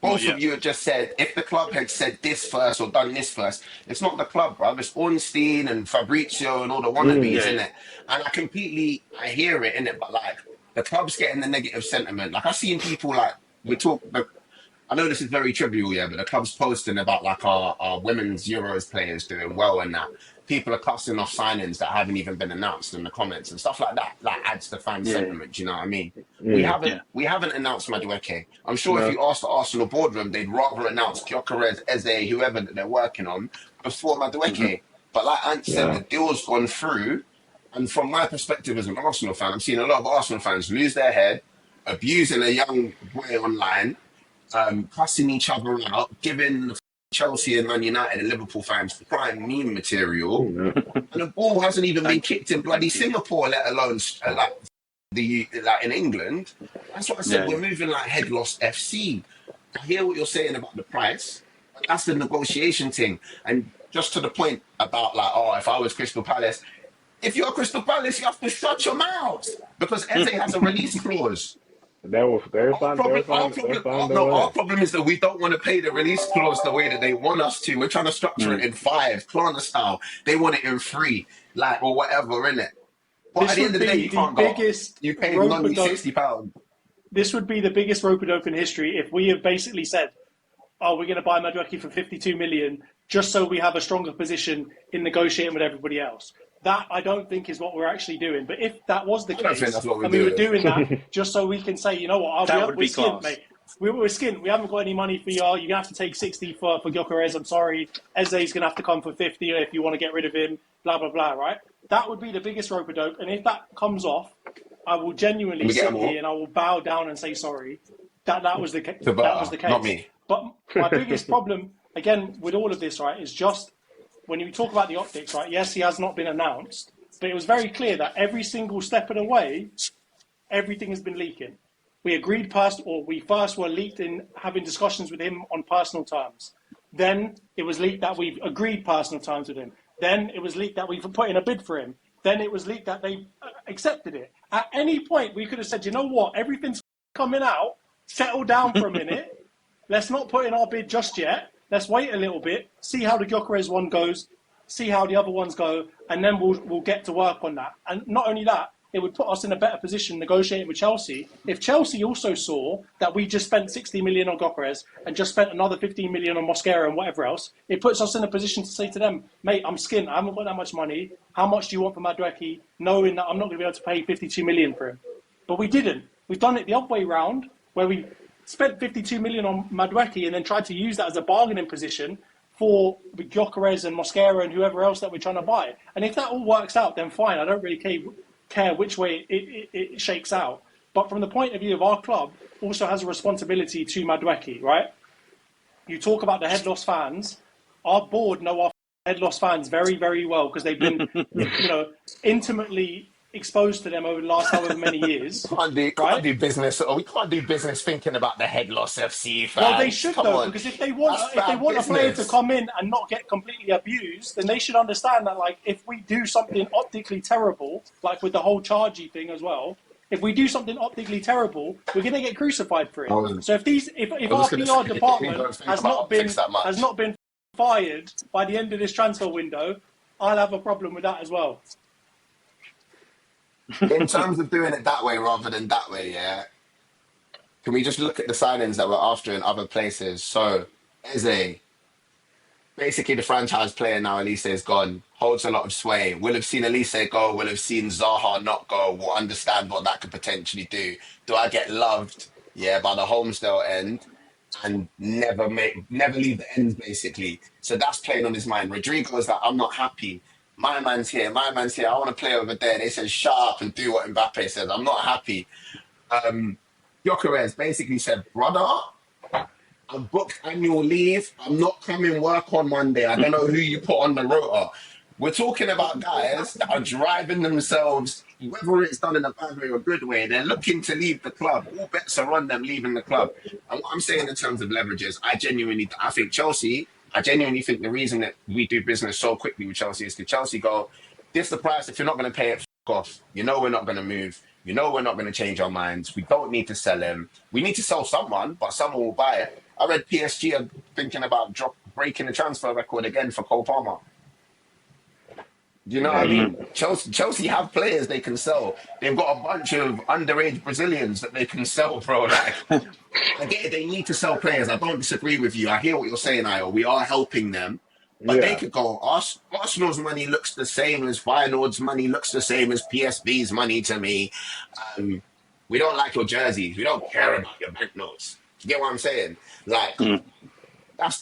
Both of you have just said, if the club had said this first or done this first, it's not the club, bro. It's Ornstein and Fabrizio and all the wannabes in it. And I hear it in it, but like, the club's getting the negative sentiment. Like, I've seen people like, I know this is very trivial, yeah, but the club's posting about like our women's Euros players doing well and that. People are cussing off signings that haven't even been announced in the comments and stuff like that. Like, adds to fan sentiment. Do you know what I mean? We haven't announced Madueke. I'm sure if you ask the Arsenal boardroom, they'd rather announce Gyokeres, Eze, whoever that they're working on before Madueke. But like Ant said, the deal's gone through. And from my perspective as an Arsenal fan, I'm seeing a lot of Arsenal fans lose their head, abusing a young boy online, cussing each other out, giving Chelsea and Man United and Liverpool fans prime meme material, and the ball hasn't even been kicked in bloody Singapore, let alone like in England. That's what I said. We're moving like head loss FC. I hear what you're saying about the price, but that's the negotiation thing. And just to the point about like, oh, if I was Crystal Palace, if you're Crystal Palace, you have to shut your mouth because Eze has a release clause. They'll find a Our way. problem is that we don't want to pay the release clause the way that they want us to. We're trying to structure it in 5, Klarna style. They want it in 3, like, or whatever, innit? But at the end of the day, you can't go. You pay Noni £60. This would be the biggest rope-a-dope in history if we have basically said, oh, we're going to buy Madueke for 52 million just so we have a stronger position in negotiating with everybody else. That, I don't think, is what we're actually doing. But if that was the case, and we were doing that just so we can say, you know what, we're skint, mate. We're skint. We haven't got any money for you. You're going to have to take 60 for Gyokeres. I'm sorry. Eze's going to have to come for 50 if you want to get rid of him, blah, blah, blah, right? That would be the biggest rope-a-dope. And if that comes off, I will genuinely sit here and I will bow down and say sorry. That was the case. That was the case. Not me. But my biggest problem, again, with all of this, right, is just when you talk about the optics, right? Yes, he has not been announced, but it was very clear that every single step of the way, everything has been leaking. We agreed we first were leaked in having discussions with him on personal terms. Then it was leaked that we've agreed personal terms with him. Then it was leaked that we've put in a bid for him. Then it was leaked that they accepted it. At any point, we could have said, you know what, everything's coming out, settle down for a minute. Let's not put in our bid just yet. Let's wait a little bit, see how the Gyokeres one goes, see how the other ones go, and then we'll get to work on that. And not only that, it would put us in a better position negotiating with Chelsea. If Chelsea also saw that we just spent 60 million on Gyokeres and just spent another 15 million on Mosquera and whatever else, it puts us in a position to say to them, mate, I'm skint, I haven't got that much money. How much do you want for Madueke? Knowing that I'm not going to be able to pay 52 million for him. But we didn't. We've done it the other way round, where we spent 52 million on Madueke and then tried to use that as a bargaining position for Gyokeres and Mosquera and whoever else that we're trying to buy. And if that all works out, then fine. I don't really care which way it shakes out. But from the point of view of our club, also has a responsibility to Madueke, right? You talk about the head loss fans. Our board know our head loss fans very, very well because they've been, intimately exposed to them over the last however many years. We can't do business thinking about the head loss FC fans. Well, they should because if they want a player to come in and not get completely abused, then they should understand that, like, if we do something optically terrible, like with the whole Chargy thing as well, if we do something optically terrible, we're going to get crucified for it. So if our PR department has not been fired by the end of this transfer window, I'll have a problem with that as well. In terms of doing it that way rather than that way, yeah, can we just look at the signings that we're after in other places? So, Eze, basically the franchise player now, Elise is gone, holds a lot of sway. We'll have seen Elise go, we'll have seen Zaha not go, we'll understand what that could potentially do. Do I get loved, by the Holmesdale end and never leave the ends, basically? So that's playing on his mind. Rodrigo's like, I'm not happy. My man's here. I want to play over there. They said, shut up and do what Mbappe says. I'm not happy. Gyokeres basically said, brother, I've booked annual leave. I'm not coming work on Monday. I don't know who you put on the rota. We're talking about guys that are driving themselves, whether it's done in a bad way or a good way, they're looking to leave the club. All bets are on them leaving the club. And what I'm saying in terms of leverages, I genuinely think the reason that we do business so quickly with Chelsea is because Chelsea go, this the price. If you're not going to pay it, f*** off. You know we're not going to move. You know we're not going to change our minds. We don't need to sell him. We need to sell someone, but someone will buy it. I read PSG are thinking about breaking the transfer record again for Cole Palmer. Do you know what I mean? Chelsea have players they can sell. They've got a bunch of underage Brazilians that they can sell, bro. Like, I get it, they need to sell players. I don't disagree with you. I hear what you're saying, Ayo. We are helping them. But they could go, Arsenal's money looks the same as Feyenoord's money, looks the same as PSV's money to me. We don't like your jerseys. We don't care about your banknotes. You get what I'm saying? Like...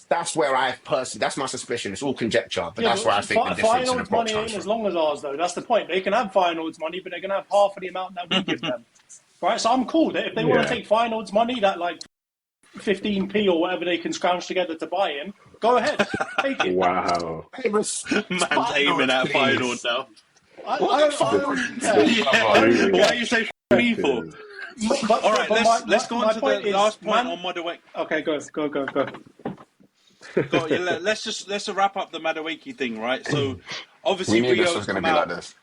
That's where I personally, that's my suspicion. It's all conjecture, but that's where I think the difference in the money ain't as long as ours, though. That's the point. They can have Feyenoord's money, but they're going to have half of the amount that we give them. Right? So I'm cool that if they want to take Feyenoord's money, that like 15p or whatever they can scrounge together to buy him, go ahead. Take it. Wow. Man's aiming at Feyenoord now. Why you say me for? All right, let's go on to the last point on Madueke. Okay, go. Yeah, let's wrap up the Madueke thing, right? So obviously We knew this was Rio's going to come be out. like this.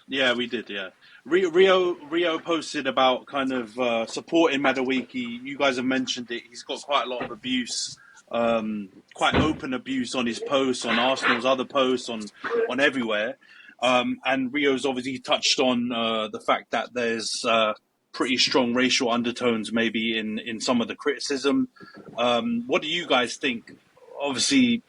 Yeah, we did. Yeah, Rio posted about kind of supporting Madueke. You guys have mentioned it. He's got quite a lot of abuse, quite open abuse on his posts, on Arsenal's other posts, on everywhere. And Rio's obviously touched on the fact that there's pretty strong racial undertones maybe in some of the criticism. What do you guys think? Obviously,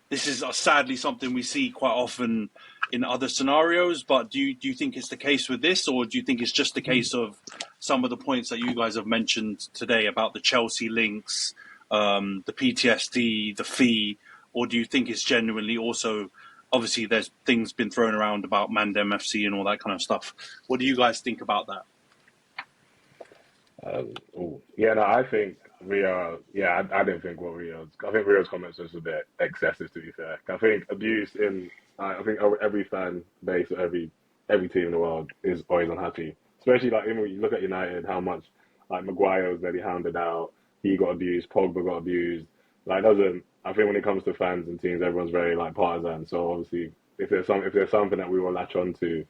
this is sadly something we see quite often in other scenarios, but do you think it's the case with this, or do you think it's just the case of some of the points that you guys have mentioned today about the Chelsea links, the PTSD, the fee, or do you think it's genuinely also, obviously there's things been thrown around about Mandem FC and all that kind of stuff. What do you guys think about that? I think Rio. Yeah, I didn't think I think Rio's comments was a bit excessive, to be fair. I think abuse I think every fan base, every team in the world is always unhappy. Especially like when you look at United, how much like Maguire was really hounded out. He got abused. Pogba got abused. I think when it comes to fans and teams, everyone's very like partisan. So obviously, if there's something that we will latch on to,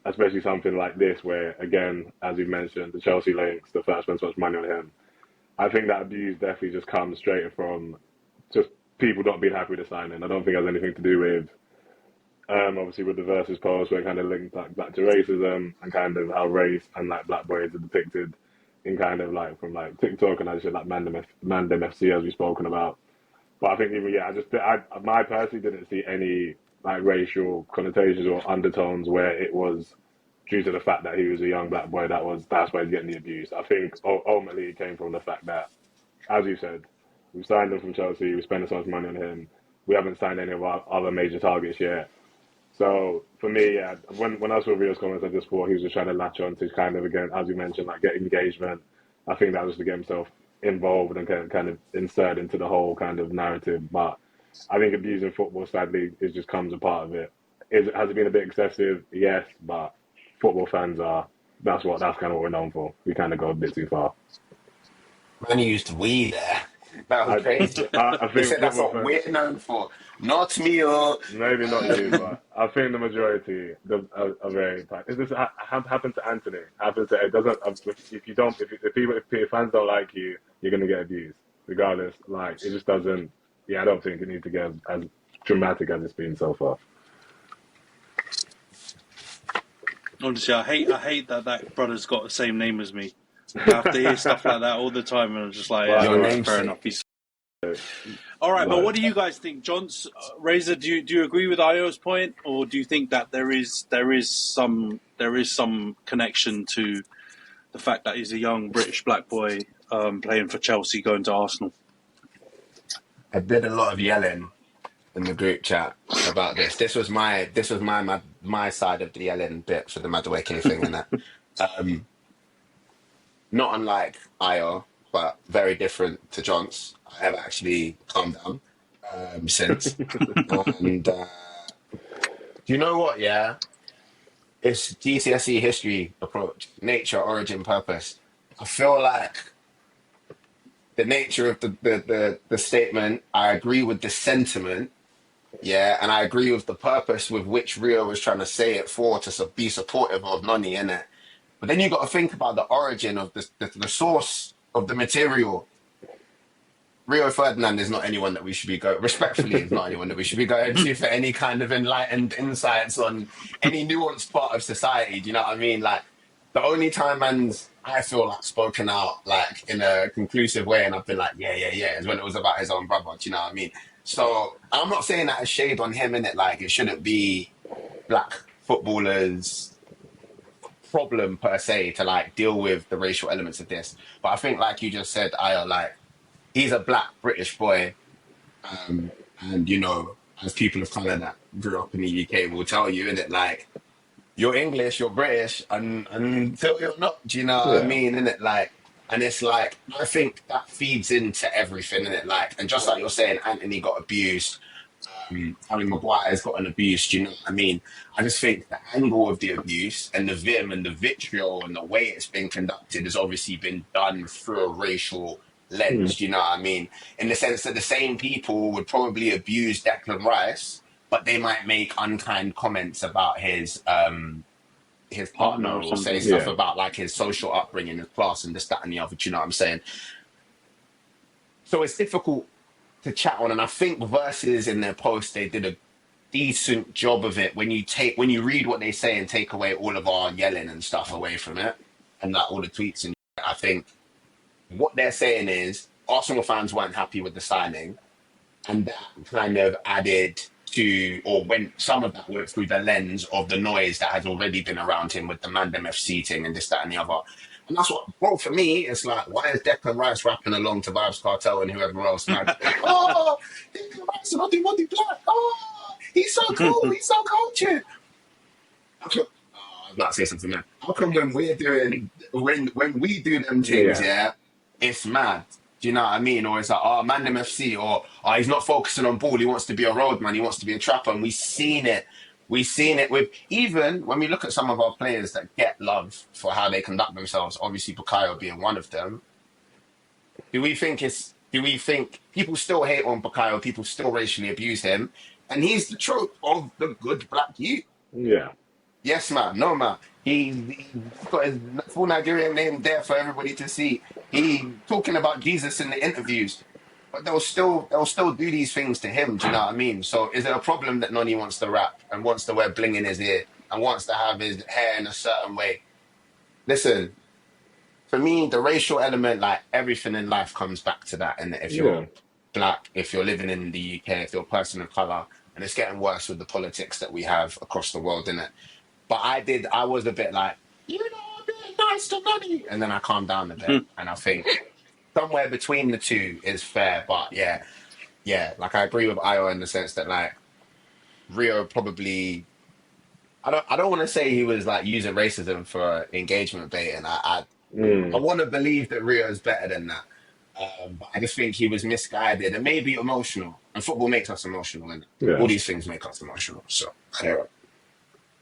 especially something like this, where again, as you mentioned, the Chelsea links, the fact spent so much money on him, I think that abuse definitely just comes straight from just people not being happy with the signing. I don't think it has anything to do with obviously with the Versus post, where it kind of linked back to racism and kind of how race and like black boys are depicted in kind of like from like TikTok and actually like Mandem FC as we've spoken about. But I think I personally didn't see any like racial connotations or undertones where it was due to the fact that he was a young black boy that's why he's getting the abuse. I think ultimately it came from the fact that, as you said, we signed him from Chelsea, we spent so much money on him, we haven't signed any of our other major targets yet. So for me, yeah, when I saw Rio's comments, I just thought he was just trying to latch on to kind of, again, as you mentioned, like get engagement. I think that was to get himself involved and kind of insert into the whole kind of narrative. But I think abusing football, sadly, it just comes a part of it. Has it been a bit excessive? Yes, but football fans that's kind of what we're known for. We kind of go a bit too far. Man used we there. That was crazy. I think He said that's what we're known for. Not me, or maybe not you, but I think the majority are very tight. Is this happened to Antony? It doesn't. If fans don't like you, you're gonna get abused, regardless. Like it just doesn't. Yeah, I don't think it needs to get as dramatic as it's been so far. Honestly, I hate that brother's got the same name as me. I have to hear stuff like that all the time, and I'm just like, yeah, fair enough. All right, but what do you guys think, Johns, Razor? Do you agree with Ayo's point, or do you think that there is some connection to the fact that he's a young British black boy playing for Chelsea, going to Arsenal? I did a lot of yelling in the group chat about this. This was my side of the yelling bit for the Madueke thing, and that. Not unlike Ayo, but very different to Johns. I have actually calmed down since. And you know what? Yeah, it's GCSE history approach, nature, origin, purpose. I feel like the nature of the statement, I agree with the sentiment, yeah, and I agree with the purpose with which Rio was trying to say it for, to be supportive of Noni, innit? But then you got to think about the origin of the source of the material. Rio Ferdinand is not anyone that we should be going, respectfully, is not anyone that we should be going to for any kind of enlightened insights on any nuanced part of society. Do you know what I mean? Like, the only time I feel like spoken out like in a conclusive way, and I've been like, yeah, is when it was about his own brother. Do you know what I mean? So I'm not saying that as shade on him, innit? Like, it shouldn't be black footballers' problem per se to like deal with the racial elements of this. But I think, like you just said, like, he's a black British boy, and you know, as people of colour that grew up in the UK will tell you, innit? Like, you're English, you're British, and until you're not. Do you know what I mean? Innit? Like, and it's like, I think that feeds into everything, innit? Like, and just like you're saying, Anthony got abused. Harry Maguire has gotten abused. You know what I mean? I just think the angle of the abuse and the vim and the vitriol and the way it's been conducted has obviously been done through a racial lens. You know what I mean? In the sense that the same people would probably abuse Declan Rice, but they might make unkind comments about his partner Partner or or say something. stuff Yeah. about like his social upbringing, his class, and this, that, and the other. Do you know what I'm saying? So it's difficult to chat on, and I think Versus in their post they did a decent job of it. When you read what they say and take away all of our yelling and stuff away from it, and like all the tweets, and I think what they're saying is Arsenal fans weren't happy with the signing, and that kind of added to, or when some of that went through the lens of the noise that has already been around him with the Mandem FC thing and this, that, and the other. And that's what, bro, for me, it's like, why is Declan Rice rapping along to Vibes Cartel and whoever else? Like, oh, Declan Rice, Noni Madueke, oh, he's so cool, he's so cultured. How come, I was about to say something there. How come when we're doing, when we do them things, yeah, it's mad. Do you know what I mean? Or it's like, oh, Mandem FC, or oh, he's not focusing on ball, he wants to be a roadman, he wants to be a trapper, and we've seen it. We've seen it with, even when we look at some of our players that get love for how they conduct themselves, obviously Bukayo being one of them, do we think people still hate on Bukayo, people still racially abuse him, and he's the trope of the good black youth? Yeah. Yes, man. No, man. He's got his full Nigerian name there for everybody to see. He talking about Jesus in the interviews, but they'll still do these things to him. Do you know what I mean? So is it a problem that Noni wants to rap and wants to wear bling in his ear and wants to have his hair in a certain way? Listen, for me, the racial element, like everything in life, comes back to that. And if you're black, if you're living in the UK, if you're a person of color, and it's getting worse with the politics that we have across the world, innit? But I was a bit like, you know, I'm being nice to Noni. And then I calmed down a bit. And I think somewhere between the two is fair. But yeah, like I agree with Ayo in the sense that like Rio probably, I don't want to say he was like using racism for engagement bait. And I want to believe that Rio is better than that. But I just think he was misguided and maybe emotional. And football makes us emotional. And all these things make us emotional. So, Yeah.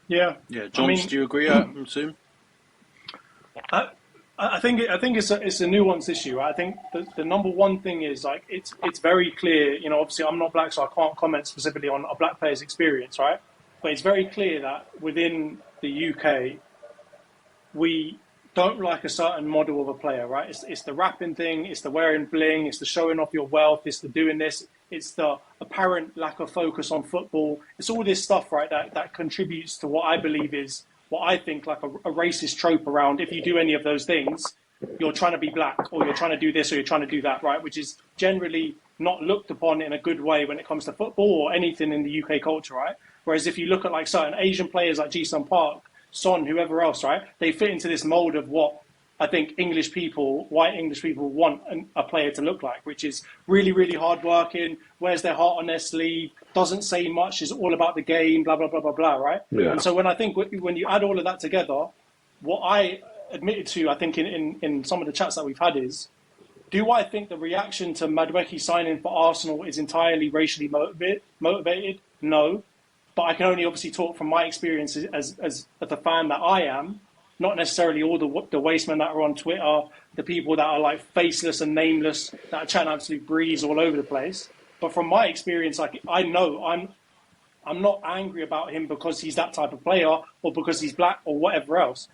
Yeah, John, I mean, do you agree? I assume. I think it's a nuanced issue. I think the number one thing is like it's very clear. You know, obviously I'm not black, so I can't comment specifically on a black player's experience, right? But it's very clear that within the UK, we don't like a certain model of a player, right? It's the rapping thing, it's the wearing bling, it's the showing off your wealth, it's the doing this, it's the apparent lack of focus on football. It's all this stuff, right, that contributes to what I believe is, what I think like a racist trope around if you do any of those things, you're trying to be black or you're trying to do this or you're trying to do that, right? Which is generally not looked upon in a good way when it comes to football or anything in the UK culture, right? Whereas if you look at like certain Asian players like Ji-Sung Park, Son, whoever else, right? They fit into this mold of what I think white English people want a player to look like, which is really, really hardworking, wears their heart on their sleeve, doesn't say much, is all about the game, blah, blah, blah, blah, blah, right? Yeah. And so when I think when you add all of that together, what I admitted to, I think in some of the chats that we've had is, do I think the reaction to Madueke signing for Arsenal is entirely racially motivated? No. But I can only obviously talk from my experience as the fan that I am, not necessarily all the wastemen that are on Twitter, the people that are like faceless and nameless, that are chatting absolute breeze all over the place. But from my experience, like I know I'm not angry about him because he's that type of player or because he's black or whatever else.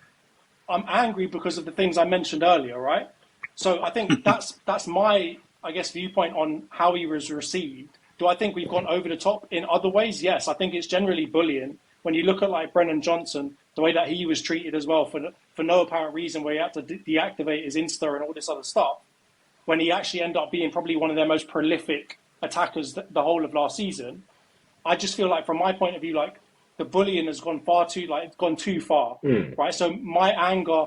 I'm angry because of the things I mentioned earlier, right? So I think that's my, I guess, viewpoint on how he was received. Do I think we've gone over the top in other ways? Yes, I think it's generally bullying. When you look at like Brennan Johnson, the way that he was treated as well for no apparent reason, where he had to deactivate his Insta and all this other stuff, when he actually ended up being probably one of their most prolific attackers the whole of last season, I just feel like from my point of view, like the bullying has gone too far, right? So my anger,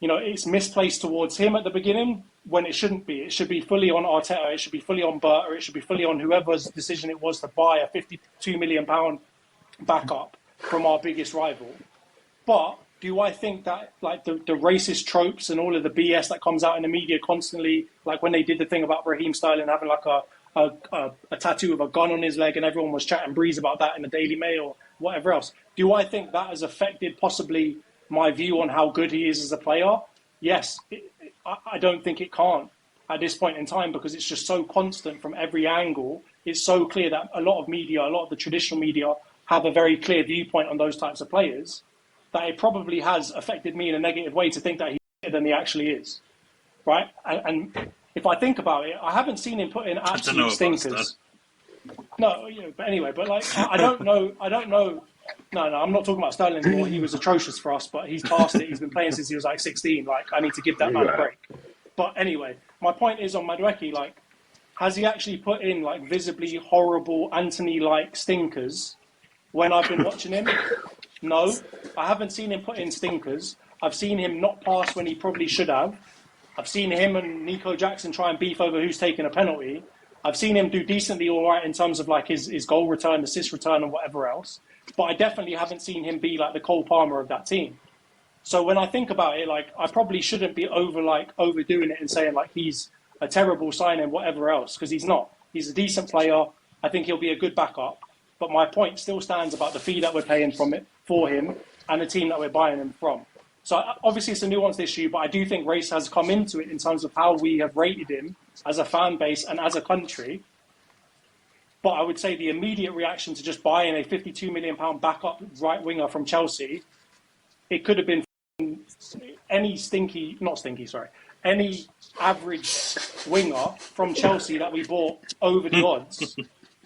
you know, it's misplaced towards him at the beginning when it shouldn't be. It should be fully on Arteta. It should be fully on Bert, or it should be fully on whoever's decision it was to buy a £52 million backup from our biggest rival. But do I think that like the racist tropes and all of the BS that comes out in the media constantly, like when they did the thing about Raheem Sterling having like a a tattoo of a gun on his leg, and everyone was chatting breeze about that in the Daily Mail or whatever else. Do I think that has affected possibly my view on how good he is as a player? Yes. I don't think it can't at this point in time, because it's just so constant from every angle. It's so clear that a lot of media, a lot of the traditional media, have a very clear viewpoint on those types of players, that it probably has affected me in a negative way to think that he's better than he actually is, right? And if I think about it, I haven't seen him put in absolute stinkers. No, but anyway, but like, I don't know. No, I'm not talking about Sterling anymore. He was atrocious for us, but he's past it. He's been playing since he was like 16. Like, I need to give that man a break. But anyway, my point is on Madueke, like, has he actually put in like visibly horrible Antony-like stinkers when I've been watching him? No, I haven't seen him put in stinkers. I've seen him not pass when he probably should have. I've seen him and Nico Jackson try and beef over who's taking a penalty. I've seen him do decently all right in terms of like his goal return, assist return, and whatever else. But I definitely haven't seen him be like the Cole Palmer of that team. So when I think about it, like, I probably shouldn't be overdoing it and saying like he's a terrible signing, whatever else, because he's not. He's a decent player. I think he'll be a good backup. But my point still stands about the fee that we're paying for him and the team that we're buying him from. So obviously it's a nuanced issue, but I do think race has come into it in terms of how we have rated him as a fan base and as a country. But I would say the immediate reaction to just buying a £52 million backup right winger from Chelsea, it could have been any average winger from Chelsea that we bought over the odds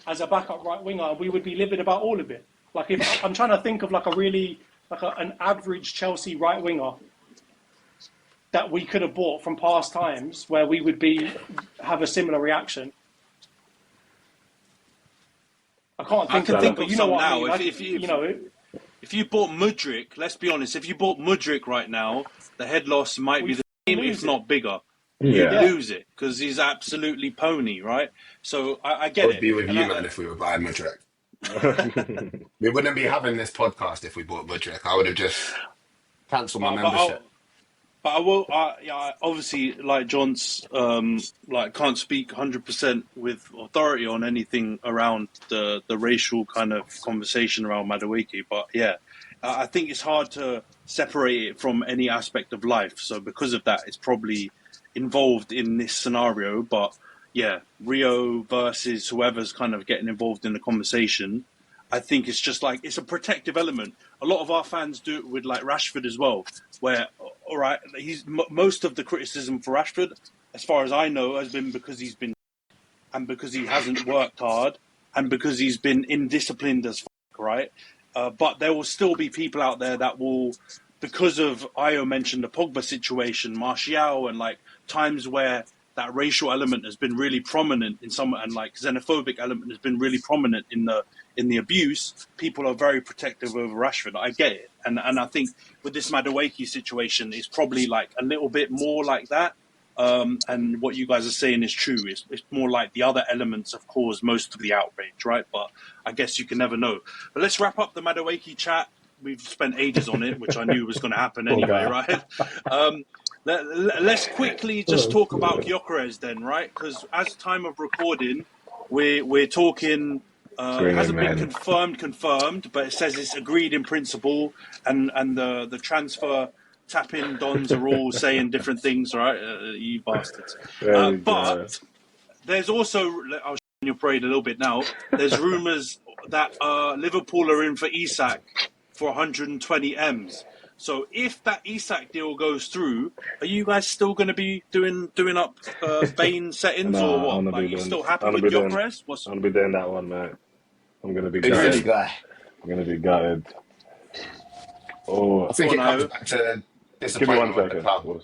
as a backup right winger, we would be livid about all of it. Like, if I'm trying to think of like an average Chelsea right winger that we could have bought from past times where we would have a similar reaction. I can't think of them, but you know what I mean. Like, if you bought Mudryk, let's be honest, if you bought Mudryk right now, the head loss might be the same, if not bigger. You lose it because he's absolutely pony, right? So I get it. I would be with you, man, if we were buying Mudryk. We wouldn't be having this podcast if we bought Mudryk. I would have just cancelled my membership. But I will. Obviously, like John's, can't speak 100% with authority on anything around the racial kind of conversation around Madueke. But yeah, I think it's hard to separate it from any aspect of life. So because of that, it's probably involved in this scenario. But yeah, Rio versus whoever's kind of getting involved in the conversation, I think it's just like, it's a protective element. A lot of our fans do it with like Rashford as well, where, all right, most of the criticism for Rashford, as far as I know, has been because he's been, and because he hasn't worked hard, and because he's been indisciplined as fuck, right? But there will still be people out there that will, because of, Ayo mentioned the Pogba situation, Martial, and like times where that racial element has been really prominent in some, and like xenophobic element has been really prominent in the abuse. People are very protective over Rashford. I get it, and I think with this Madueke situation, it's probably like a little bit more like that. And what you guys are saying is true. It's more like the other elements have caused most of the outrage, right? But I guess you can never know. But let's wrap up the Madueke chat. We've spent ages on it, which I knew was going to happen anyway, right? Let's quickly just talk about Gyokeres then, right? Because as time of recording, we're talking. It hasn't been confirmed, but it says it's agreed in principle, and the transfer tap-in dons are all saying different things, right? You bastards. But there's also, I'll show your parade a little bit now. There's rumours that Liverpool are in for Isak for 120 M's. So if that Isak deal goes through, are you guys still going to be doing up Bane settings or what? Like, you still happy with Gyokeres? I'm going to be doing that one, mate. I'm going to be gutted. I'm going to be gutted. Oh, I think it comes back to disappointment with the club. I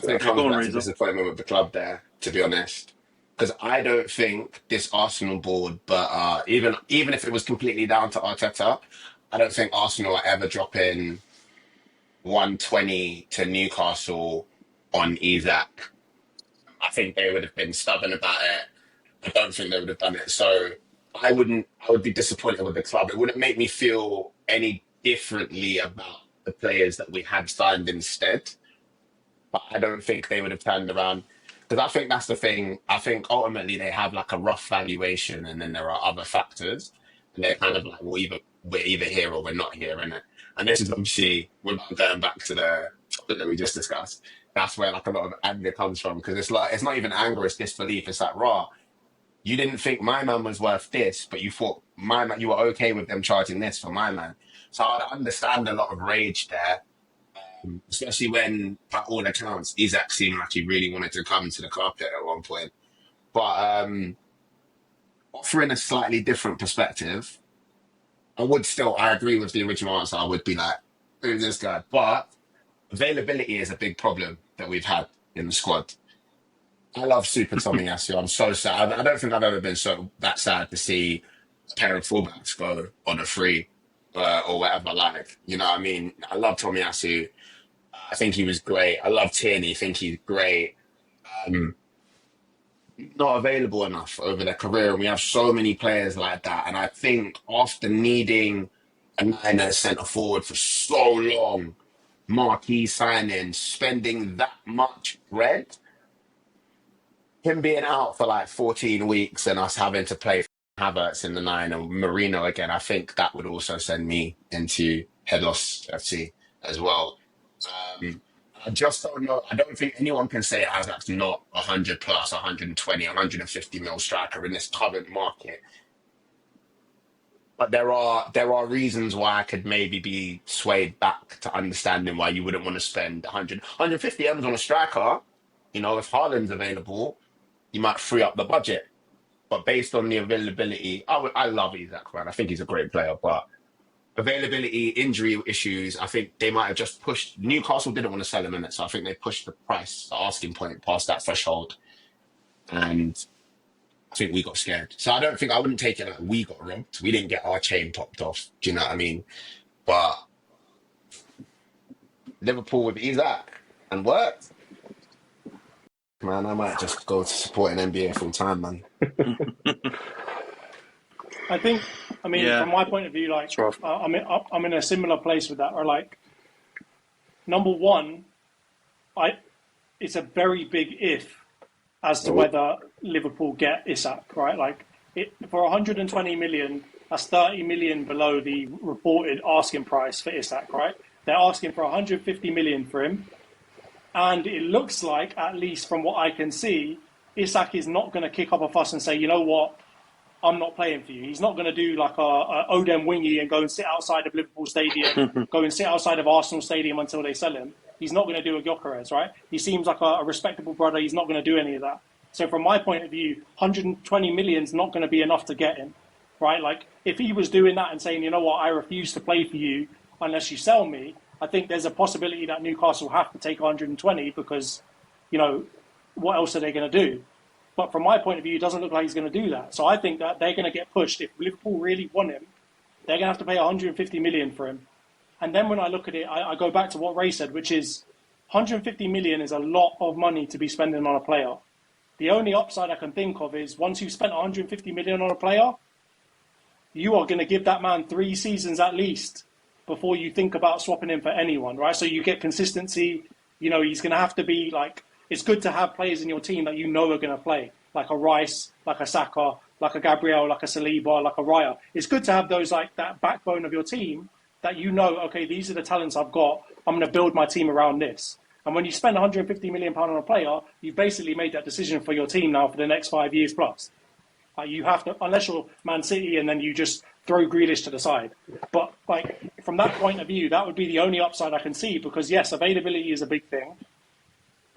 think it comes back to disappointment with the club there, to be honest. Because I don't think this Arsenal board, but even if it was completely down to Arteta, I don't think Arsenal are ever dropping 120 to Newcastle on Isak. I think they would have been stubborn about it. I don't think they would have done it. So I would be disappointed with the club. It wouldn't make me feel any differently about the players that we had signed instead. But I don't think they would have turned around. Because I think that's the thing. I think ultimately they have like a rough valuation, and then there are other factors. And they're kind of like, we're either here or we're not here, innit? And this is obviously, without going back to the topic that we just discussed, that's where like a lot of anger comes from. Because it's like, it's not even anger, it's disbelief. It's like, raw. You didn't think my man was worth this, but you thought my man, you were okay with them charging this for my man. So I understand a lot of rage there, especially when, by all accounts, Isak seemed like he really wanted to come to the carpet at one point. But offering a slightly different perspective, I agree with the original answer. I would be like, who's this guy? But availability is a big problem that we've had in the squad. I love Super Tomiyasu. I'm so sad. I don't think I've ever been so that sad to see a pair of fullbacks go on a free or whatever. Like, you know what I mean? I love Tomiyasu. I think he was great. I love Tierney. I think he's great. Not available enough over their career. And we have so many players like that. And I think after needing a niner centre forward for so long, marquee signing, spending that much bread, him being out for like 14 weeks and us having to play Havertz in the nine and Marino again, I think that would also send me into head loss FC as well. I just don't know. I don't think anyone can say Isak's not 100 plus, 120, 150 mil striker in this current market. But there are reasons why I could maybe be swayed back to understanding why you wouldn't want to spend 150 M's on a striker. You know, if Haaland's available, you might free up the budget. But based on the availability, I love Isak, man. I think he's a great player. But availability, injury issues, I think they might have just pushed. Newcastle didn't want to sell him in it, so I think they pushed the price, the asking point, past that threshold. And I think we got scared. So I wouldn't take it like we got robbed. We didn't get our chain popped off. Do you know what I mean? But Liverpool with Isak and worked. Man, I might just go to support an NBA full time, man. I think, Yeah. from my point of view, like, It's rough. I'm in a similar place with that. Or like, number one, it's a very big if as to whether Liverpool get Isak, right? Like, for 120 million, that's 30 million below the reported asking price for Isak, right? They're asking for 150 million for him. And it looks like, at least from what I can see, Isak is not going to kick up a fuss and say, you know what, I'm not playing for you. He's not going to do like a Odem Wingy and go and sit outside of Liverpool Stadium, go and sit outside of Arsenal Stadium until they sell him. He's not going to do a Gyokeres, right? He seems like a respectable brother. He's not going to do any of that. So from my point of view, 120 million is not going to be enough to get him, right? Like, if he was doing that and saying, you know what, I refuse to play for you unless you sell me, I think there's a possibility that Newcastle have to take 120 because, you know, what else are they going to do? But from my point of view, it doesn't look like he's going to do that. So I think that they're going to get pushed. If Liverpool really want him, they're going to have to pay 150 million for him. And then when I look at it, I go back to what Ray said, which is 150 million is a lot of money to be spending on a player. The only upside I can think of is once you've spent 150 million on a player, you are going to give that man 3 seasons at least before you think about swapping him for anyone, right? So you get consistency. You know, he's going to have to be like, it's good to have players in your team that you know are going to play, like a Rice, like a Saka, like a Gabriel, like a Saliba, like a Raya. It's good to have those, like that backbone of your team that you know, okay, these are the talents I've got. I'm going to build my team around this. And when you spend £150 million on a player, you've basically made that decision for your team now for the next 5 years plus. You have to, unless you're Man City and then you just throw Grealish to the side. But like from that point of view, that would be the only upside I can see because yes, availability is a big thing.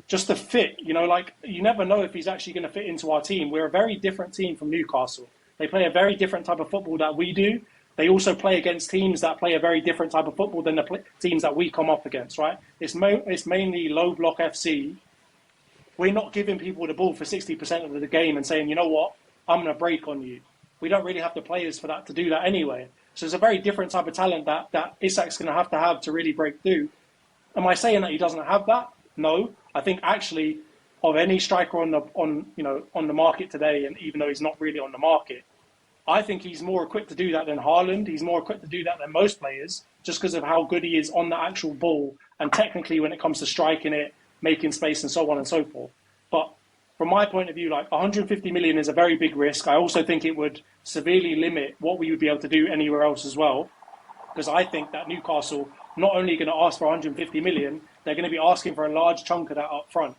Just the fit, you know, like you never know if he's actually going to fit into our team. We're a very different team from Newcastle. They play a very different type of football that we do. They also play against teams that play a very different type of football than the teams that we come up against, right? It's mainly low block FC. We're not giving people the ball for 60% of the game and saying, you know what, I'm going to break on you. We don't really have the players for that to do that anyway. So it's a very different type of talent that Isak's going to have to really break through. Am I saying that he doesn't have that? No. I think actually of any striker on the market today, and even though he's not really on the market, I think he's more equipped to do that than Haaland. He's more equipped to do that than most players just because of how good he is on the actual ball and technically when it comes to striking it, making space and so on and so forth. But from my point of view, like 150 million is a very big risk. I also think it would severely limit what we would be able to do anywhere else as well. Because I think that Newcastle not only going to ask for 150 million, they're going to be asking for a large chunk of that up front.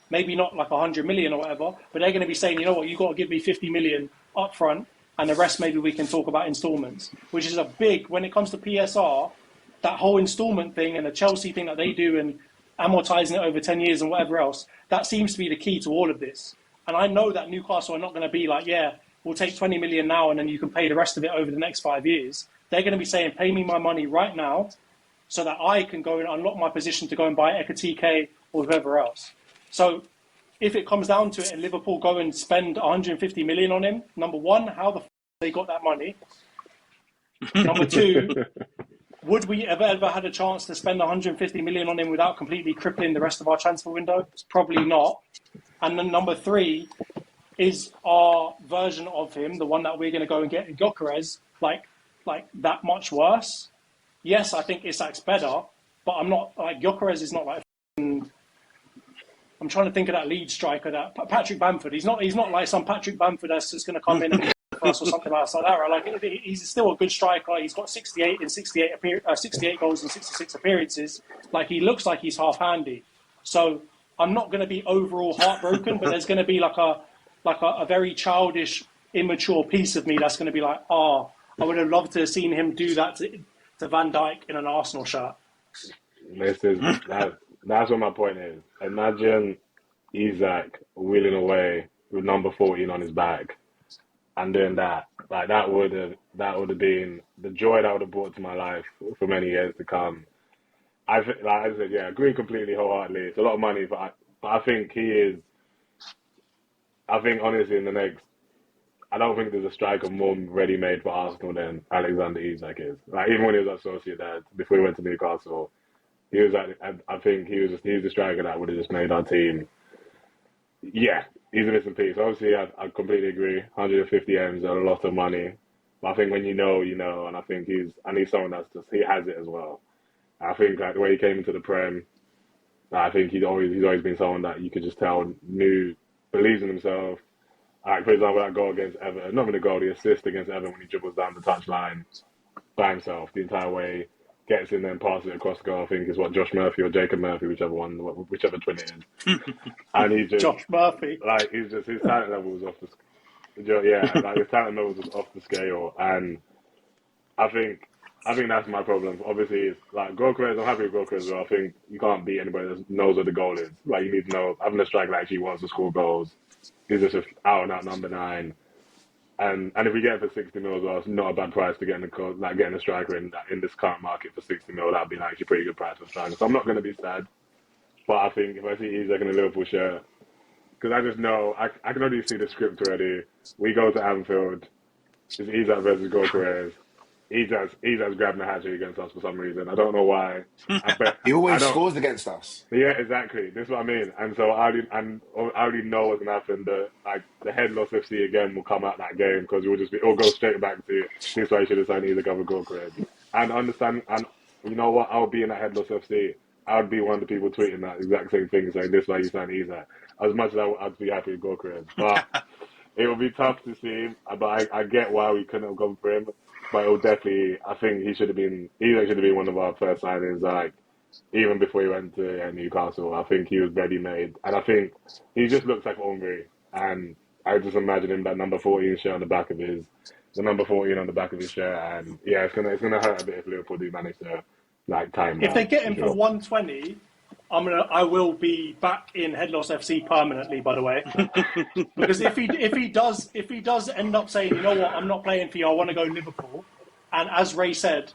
Maybe not like 100 million or whatever, but they're going to be saying, you know what, you've got to give me 50 million up front, and the rest maybe we can talk about instalments, which is a big, when it comes to PSR, that whole instalment thing and the Chelsea thing that they do and amortizing it over 10 years and whatever else, that seems to be the key to all of this. And I know that Newcastle are not going to be like, yeah, we'll take 20 million now and then you can pay the rest of it over the next 5 years. They're going to be saying, pay me my money right now so that I can go and unlock my position to go and buy Ekatike or whoever else. So if it comes down to it and Liverpool go and spend 150 million on him, number one, how the f*** they got that money? Number two, would we ever had a chance to spend 150 million on him without completely crippling the rest of our transfer window? It's probably not. And then number three, is our version of him, the one that we're going to go and get in Gyokeres, like that much worse? Yes, I think Isak's better, but I'm not like Gyokeres is not like. I'm trying to think of that lead striker, that Patrick Bamford. He's not like some Patrick Bamford that's just going to come in and for us or something like that. Right? Like he's still a good striker. He's got 68 goals in 66 appearances. Like he looks like he's half handy. So I'm not going to be overall heartbroken, but there's going to be like a very childish, immature piece of me that's going to be like, oh, I would have loved to have seen him do that to Van Dijk in an Arsenal shirt. That's what my point is. Imagine Isak wheeling away with number 14 on his back and doing that. Like that would have been the joy that would have brought to my life for many years to come. Like I said, yeah, agree completely wholeheartedly. It's a lot of money, but I think he is. I think honestly, I don't think there's a striker more ready-made for Arsenal than Alexander Isak is. Like even when he was at Sociedad, before he went to Newcastle, he was I think he was the striker that would have just made our team. Yeah, he's a missing piece. Obviously, I completely agree. 150 M's are a lot of money, but I think when you know, and I think he's someone that's just he has it as well. I think like the way he came into the Prem, I think he's always been someone that you could just tell believes in himself. Like for example, that goal against Everton, not even the goal, the assist against Everton when he dribbles down the touchline by himself the entire way, gets in there and passes it across the goal. I think is what Josh Murphy or Jacob Murphy, whichever twin it is. And he's just Josh Murphy. Like his talent level was off his talent level was off the scale, and I think that's my problem. Obviously, it's like Gyokeres. I'm happy with Gyokeres as well. I think you can't beat anybody that knows what the goal is. Like you need to know having a striker that actually wants to score goals. He's just an out and out number 9, and if we get it for 60 mil as well, it's not a bad price to getting a striker in this current market for 60 mil. That'd be actually a pretty good price for a striker. So I'm not going to be sad, but I think if I see Isak in a Liverpool shirt, because I just know I can already see the script already. We go to Anfield, it's Isak versus Gyokeres. Isak's grabbing a hat-trick against us for some reason. I don't know why. He always scores against us. Yeah, exactly. This is what I mean. And so I already know what's gonna happen. The head loss FC again will come out that game because it'll go straight back to this is why you should have signed Isak over Gyokeres. And understand, and you know what? I'll be in that head loss FC. I would be one of the people tweeting that exact same thing, saying this is why you signed Isak. As much as I'd be happy with Gyokeres, but it will be tough to see. But I get why we couldn't have gone for him. But it will definitely, I think Isak should have been one of our first signings, like, even before he went to Newcastle. I think he was ready-made. And I think he just looks like Henry. And I just imagine him that number 14 shirt on the back of his shirt. And yeah, it's gonna hurt a bit if Liverpool do manage to, like, time. If they get him for 120, I will be back in Headloss FC permanently, by the way, because if he does end up saying, you know what, I'm not playing for you, I want to go Liverpool, and as Ray said,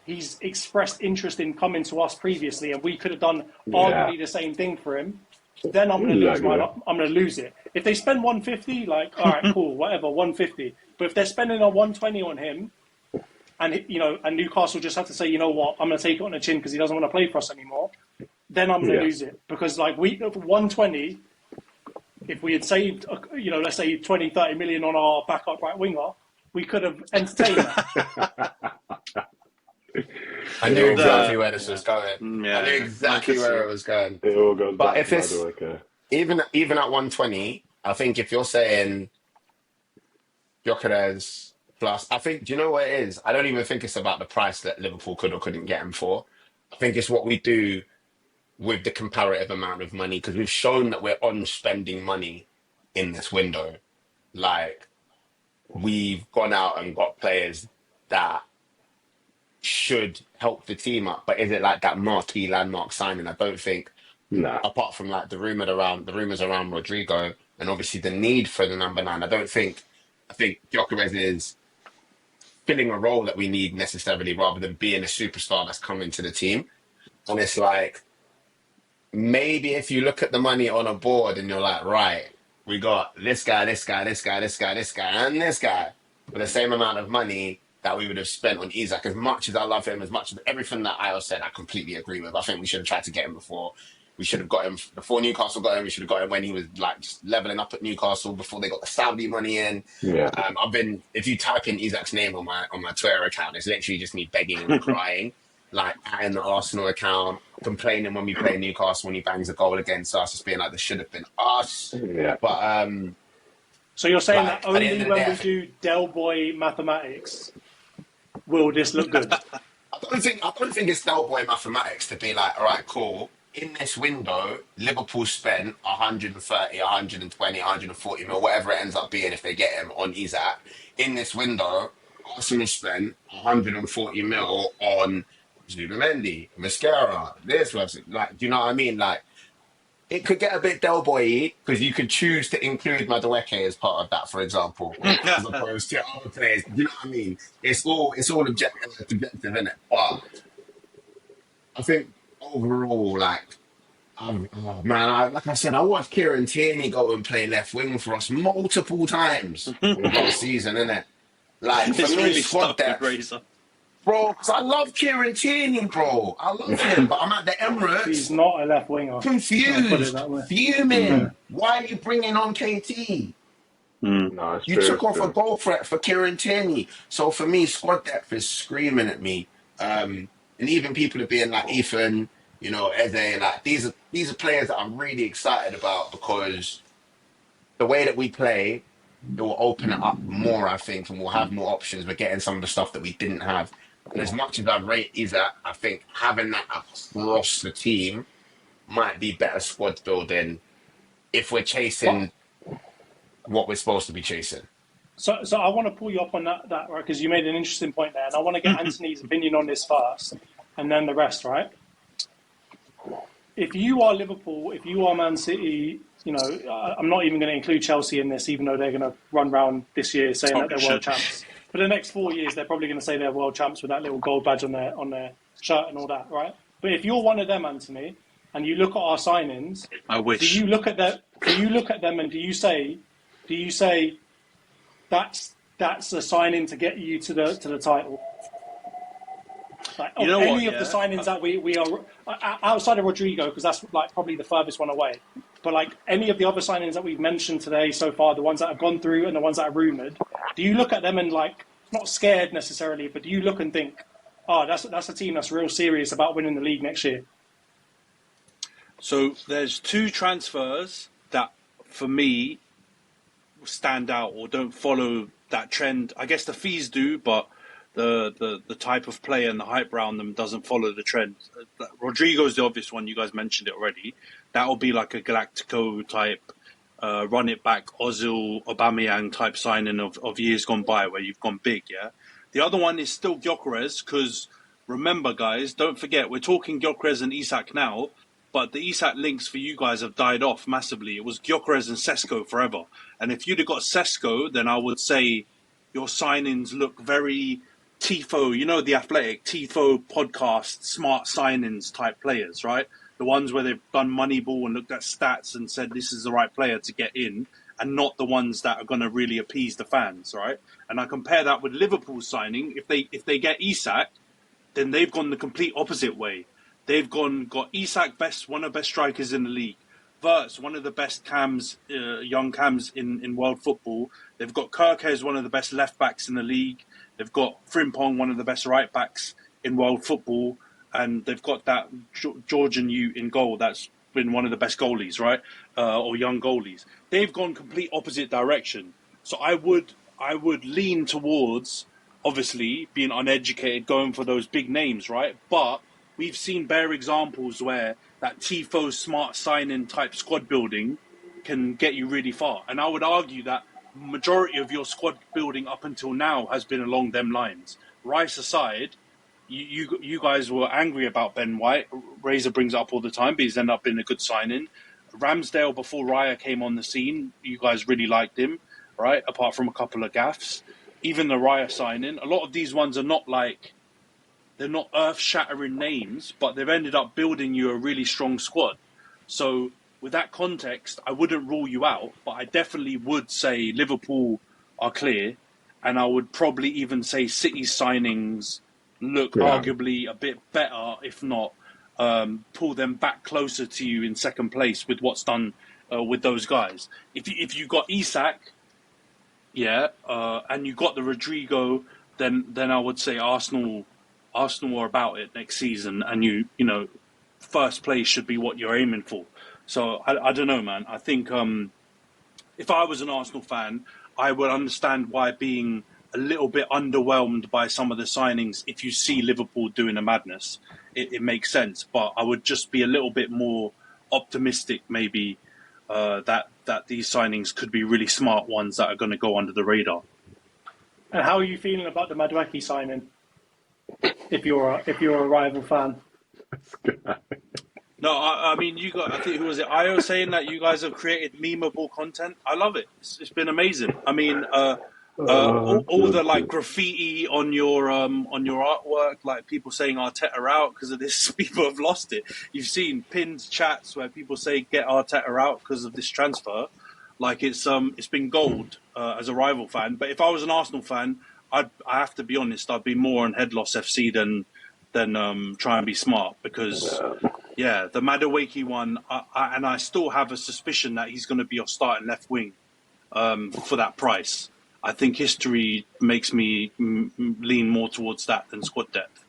he's expressed interest in coming to us previously, and we could have done arguably the same thing for him. Then I'm going to lose it. If they spend 150, like, all right, cool, whatever, 150. But if they're spending a 120 on him, and Newcastle just have to say, you know what, I'm going to take it on the chin because he doesn't want to play for us anymore. Then I'm going to lose it because, like, we 120. If we had saved, let's say 20, 30 million on our backup right winger, we could have entertained that. I knew exactly where this was going. Yeah, I knew exactly where it was going. It all goes but back to Madueke. even at 120, I think if you're saying Gyokeres plus, I think, do you know what it is? I don't even think it's about the price that Liverpool could or couldn't get him for. I think it's what we do with the comparative amount of money, because we've shown that we're on spending money in this window. Like, we've gone out and got players that should help the team up, but is it like that marquee landmark signing? I don't think. Nah. Apart from like the rumors around Rodrigo, and obviously the need for the number 9, I don't think. I think Gyokeres is filling a role that we need necessarily, rather than being a superstar that's coming to the team. And it's like, maybe if you look at the money on a board and you're like, right, we got this guy, this guy, this guy, this guy, this guy, and this guy, for the same amount of money that we would have spent on Isak. As much as I love him, as much as everything that Ayo said, I completely agree with. I think we should have tried to get him before. We should have got him before Newcastle got him. We should have got him when he was like just leveling up at Newcastle, before they got the Saudi money in. Yeah. If you type in Isak's name on my Twitter account, it's literally just me begging and crying, like in the Arsenal account, complaining when we play Newcastle when he bangs a goal against us, just being like, this should have been us. Yeah. But So you're saying like, that only at the end when of the we day, do Del Boy mathematics will this look good? I don't think it's Del Boy mathematics to be like, all right, cool. In this window, Liverpool spent 130, 120, 140 mil, whatever it ends up being if they get him on Isak. In this window, Arsenal spent 140 mil on Zubimendi, Mascara, this was like, do you know what I mean? Like, it could get a bit Del Boy-y because you could choose to include Madueke as part of that, for example, as opposed to other players. Do you know what I mean? It's all objective, isn't it? But I think overall, like, oh, man, like I said, I watched Kieran Tierney go and play left wing for us multiple times last season, innit? Like, for It's me, really squad stuck with depth, Razor. bro, because I love Kieran Tierney, bro. I love him, but I'm at the Emirates. He's not a left winger. I'll put it Confused, that way. fuming. Why are you bringing on KT? No, it's You true, took it's off true. a goal threat for Kieran Tierney. So for me, squad depth is screaming at me. And even people are being like Ethan, you know, Eze, like these are players that I'm really excited about, because the way that we play, it will open it up more, I think, and we'll have more options. We're getting some of the stuff that we didn't have. And as much as I rate Isak, I think having that across the team might be better squad building if we're chasing what we're supposed to be chasing. So I want to pull you up on that right, because you made an interesting point there, and I want to get Anthony's opinion on this first, and then the rest, right? If you are Liverpool, if you are Man City, you know, I'm not even going to include Chelsea in this, even though they're going to run round this year saying that they're world champs. For the next 4 years, they're probably going to say they're world champs with that little gold badge on their shirt and all that, right? But if you're one of them, Anthony, and you look at our signings, I wish. Do you look at them and do you say that's a signing to get you to the title? Like, You know any what, of the yeah? signings that we are outside of Rodrigo, because that's like probably the furthest one away. But like any of the other signings that we've mentioned today so far, the ones that have gone through and the ones that are rumored, do you look at them and like not scared necessarily, but do you look and think, oh, that's a team that's real serious about winning the league next year? So there's 2 transfers that, for me, stand out or don't follow that trend. I guess the fees do, but the type of player and the hype around them doesn't follow the trend. Rodrigo's the obvious one. You guys mentioned it already. That will be like a Galactico type, run it back, Ozil, Aubameyang type signing of years gone by where you've gone big, yeah? The other one is still Gyokeres, because remember, guys, don't forget, we're talking Gyokeres and Isak now, but the Isak links for you guys have died off massively. It was Gyokeres and Sesko forever. And if you'd have got Sesko, then I would say your signings look very TIFO, you know, the Athletic, TIFO podcast, smart signings type players, right? The ones where they've done Moneyball and looked at stats and said this is the right player to get in, and not the ones that are going to really appease the fans, right? And I compare that with Liverpool's signing. If they get Isak, then they've gone the complete opposite way. They've got Isak, one of the best strikers in the league. Verts, one of the best cams, young cams in world football. They've got Gyokeres, one of the best left backs in the league. They've got Frimpong, one of the best right backs in world football. And they've got that Georgian youth in goal that's been one of the best goalies, right? Or young goalies. They've gone complete opposite direction. So I would lean towards, obviously, being uneducated, going for those big names, right? But we've seen bare examples where that TIFO smart sign-in type squad building can get you really far. And I would argue that majority of your squad building up until now has been along them lines. Rice aside, you guys were angry about Ben White. Razor brings it up all the time, but he's ended up being a good sign-in. Ramsdale, before Raya came on the scene, you guys really liked him, right? Apart from a couple of gaffes. Even the Raya sign-in, a lot of these ones are not like, they're not earth-shattering names, but they've ended up building you a really strong squad. So with that context, I wouldn't rule you out, but I definitely would say Liverpool are clear, and I would probably even say City's signings look arguably a bit better, if not pull them back closer to you in second place with what's done with those guys. If you got Isak, and you got the Rodrigo, then I would say Arsenal are about it next season, and you know first place should be what you're aiming for. So I don't know, man. I think if I was an Arsenal fan, I would understand why being a little bit underwhelmed by some of the signings. If you see Liverpool doing a madness, it makes sense. But I would just be a little bit more optimistic, maybe that these signings could be really smart ones that are going to go under the radar. And how are you feeling about the Madueke signing? If you're a rival fan. No, I mean, I think, who was it? Ayo saying that you guys have created memeable content. I love it. It's been amazing. I mean, all the like graffiti on your artwork, like people saying Arteta out because of this. People have lost it. You've seen pinned chats where people say get Arteta out because of this transfer. Like it's been gold as a rival fan. But if I was an Arsenal fan, I have to be honest. I'd be more on head loss FC than try and be smart, because the Madueke one, and I still have a suspicion that he's going to be your starting left wing for that price. I think history makes me lean more towards that than squad depth.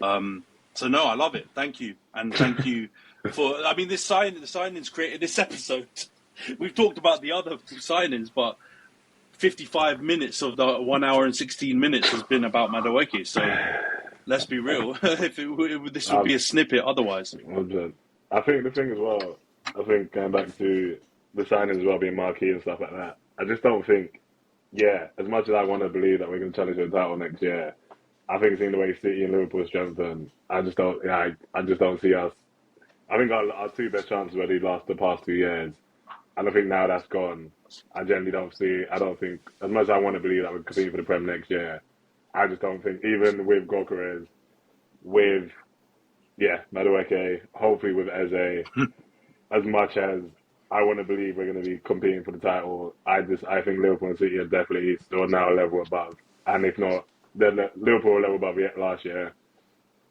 So no, I love it. Thank you, and thank you for. I mean, the signings created this episode. We've talked about the other signings, but 55 minutes of the 1 hour and 16 minutes has been about Madueke. So let's be real. This would be a snippet otherwise. I think the thing as well, going back to the signings as well being marquee and stuff like that, I just don't think, as much as I want to believe that we're going to challenge the title next year, I think seeing the way City and Liverpool strengthen, I just don't see us. I think our two best chances were the past 2 years, and I think now that's gone. I generally don't think, as much as I want to believe that we're competing for the Prem next year, I just don't think, even with Gyokeres, with Madueke, hopefully with Eze, as much as I want to believe we're going to be competing for the title, I think Liverpool and City are definitely still now a level above. And if not, then Liverpool were a level above last year.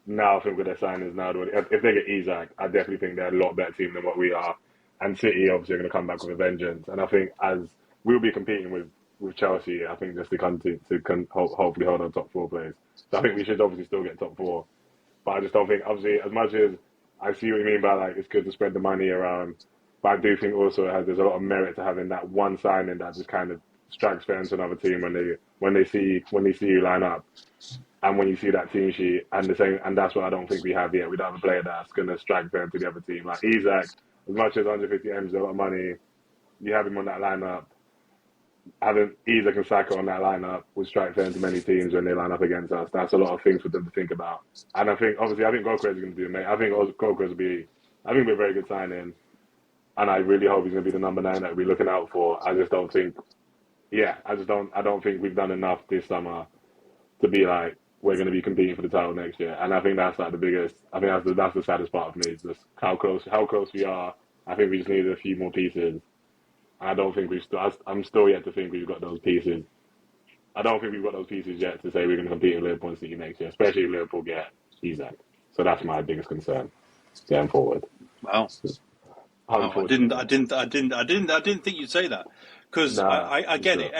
Now I think with their signings now, if they get Isak, I definitely think they're a lot better team than what we are. And City obviously are going to come back with a vengeance. And I think as we'll be competing with Chelsea, I think just to hopefully hold on top 4 place. So I think we should obviously still get top 4. But I just don't think, obviously, as much as I see what you mean by like it's good to spread the money around, but I do think also there's a lot of merit to having that one signing that just kind of strikes fear into another team when they see you line up, and when you see that team sheet and the same, and that's what I don't think we have yet. We don't have a player that's going to strike fear into the other team. Like Isak, as much as 150 M's is a lot of money, you have him on that lineup. Having Isak and Saka on that lineup would strike fear into many teams when they line up against us. That's a lot of things for them to think about. And I think Gyokeres is going to be amazing. I think Gyokeres will be a very good signing. And I really hope he's going to be the number 9 that we're looking out for. I just don't think, I don't think we've done enough this summer to be like, we're going to be competing for the title next year. And I think that's like the biggest, that's the saddest part of me, is just how close we are. I think we just need a few more pieces. I don't think I'm still yet to think we've got those pieces. I don't think we've got those pieces yet to say we're going to compete with Liverpool and City next year, especially if Liverpool get Isak. So that's my biggest concern going forward. Wow. I didn't think you'd say that, because I get it.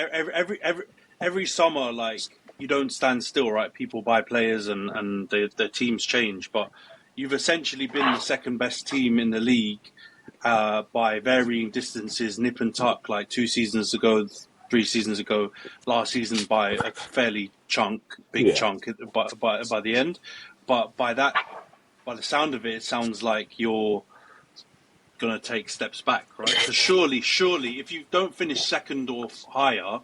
Every summer, like, you don't stand still, right? People buy players and their teams change, but you've essentially been the second best team in the league by varying distances, nip and tuck, like 2 seasons ago, 3 seasons ago, last season by a fairly big chunk by the end. But by the sound of it, it sounds like you're going to take steps back, right? So surely, if you don't finish second or higher,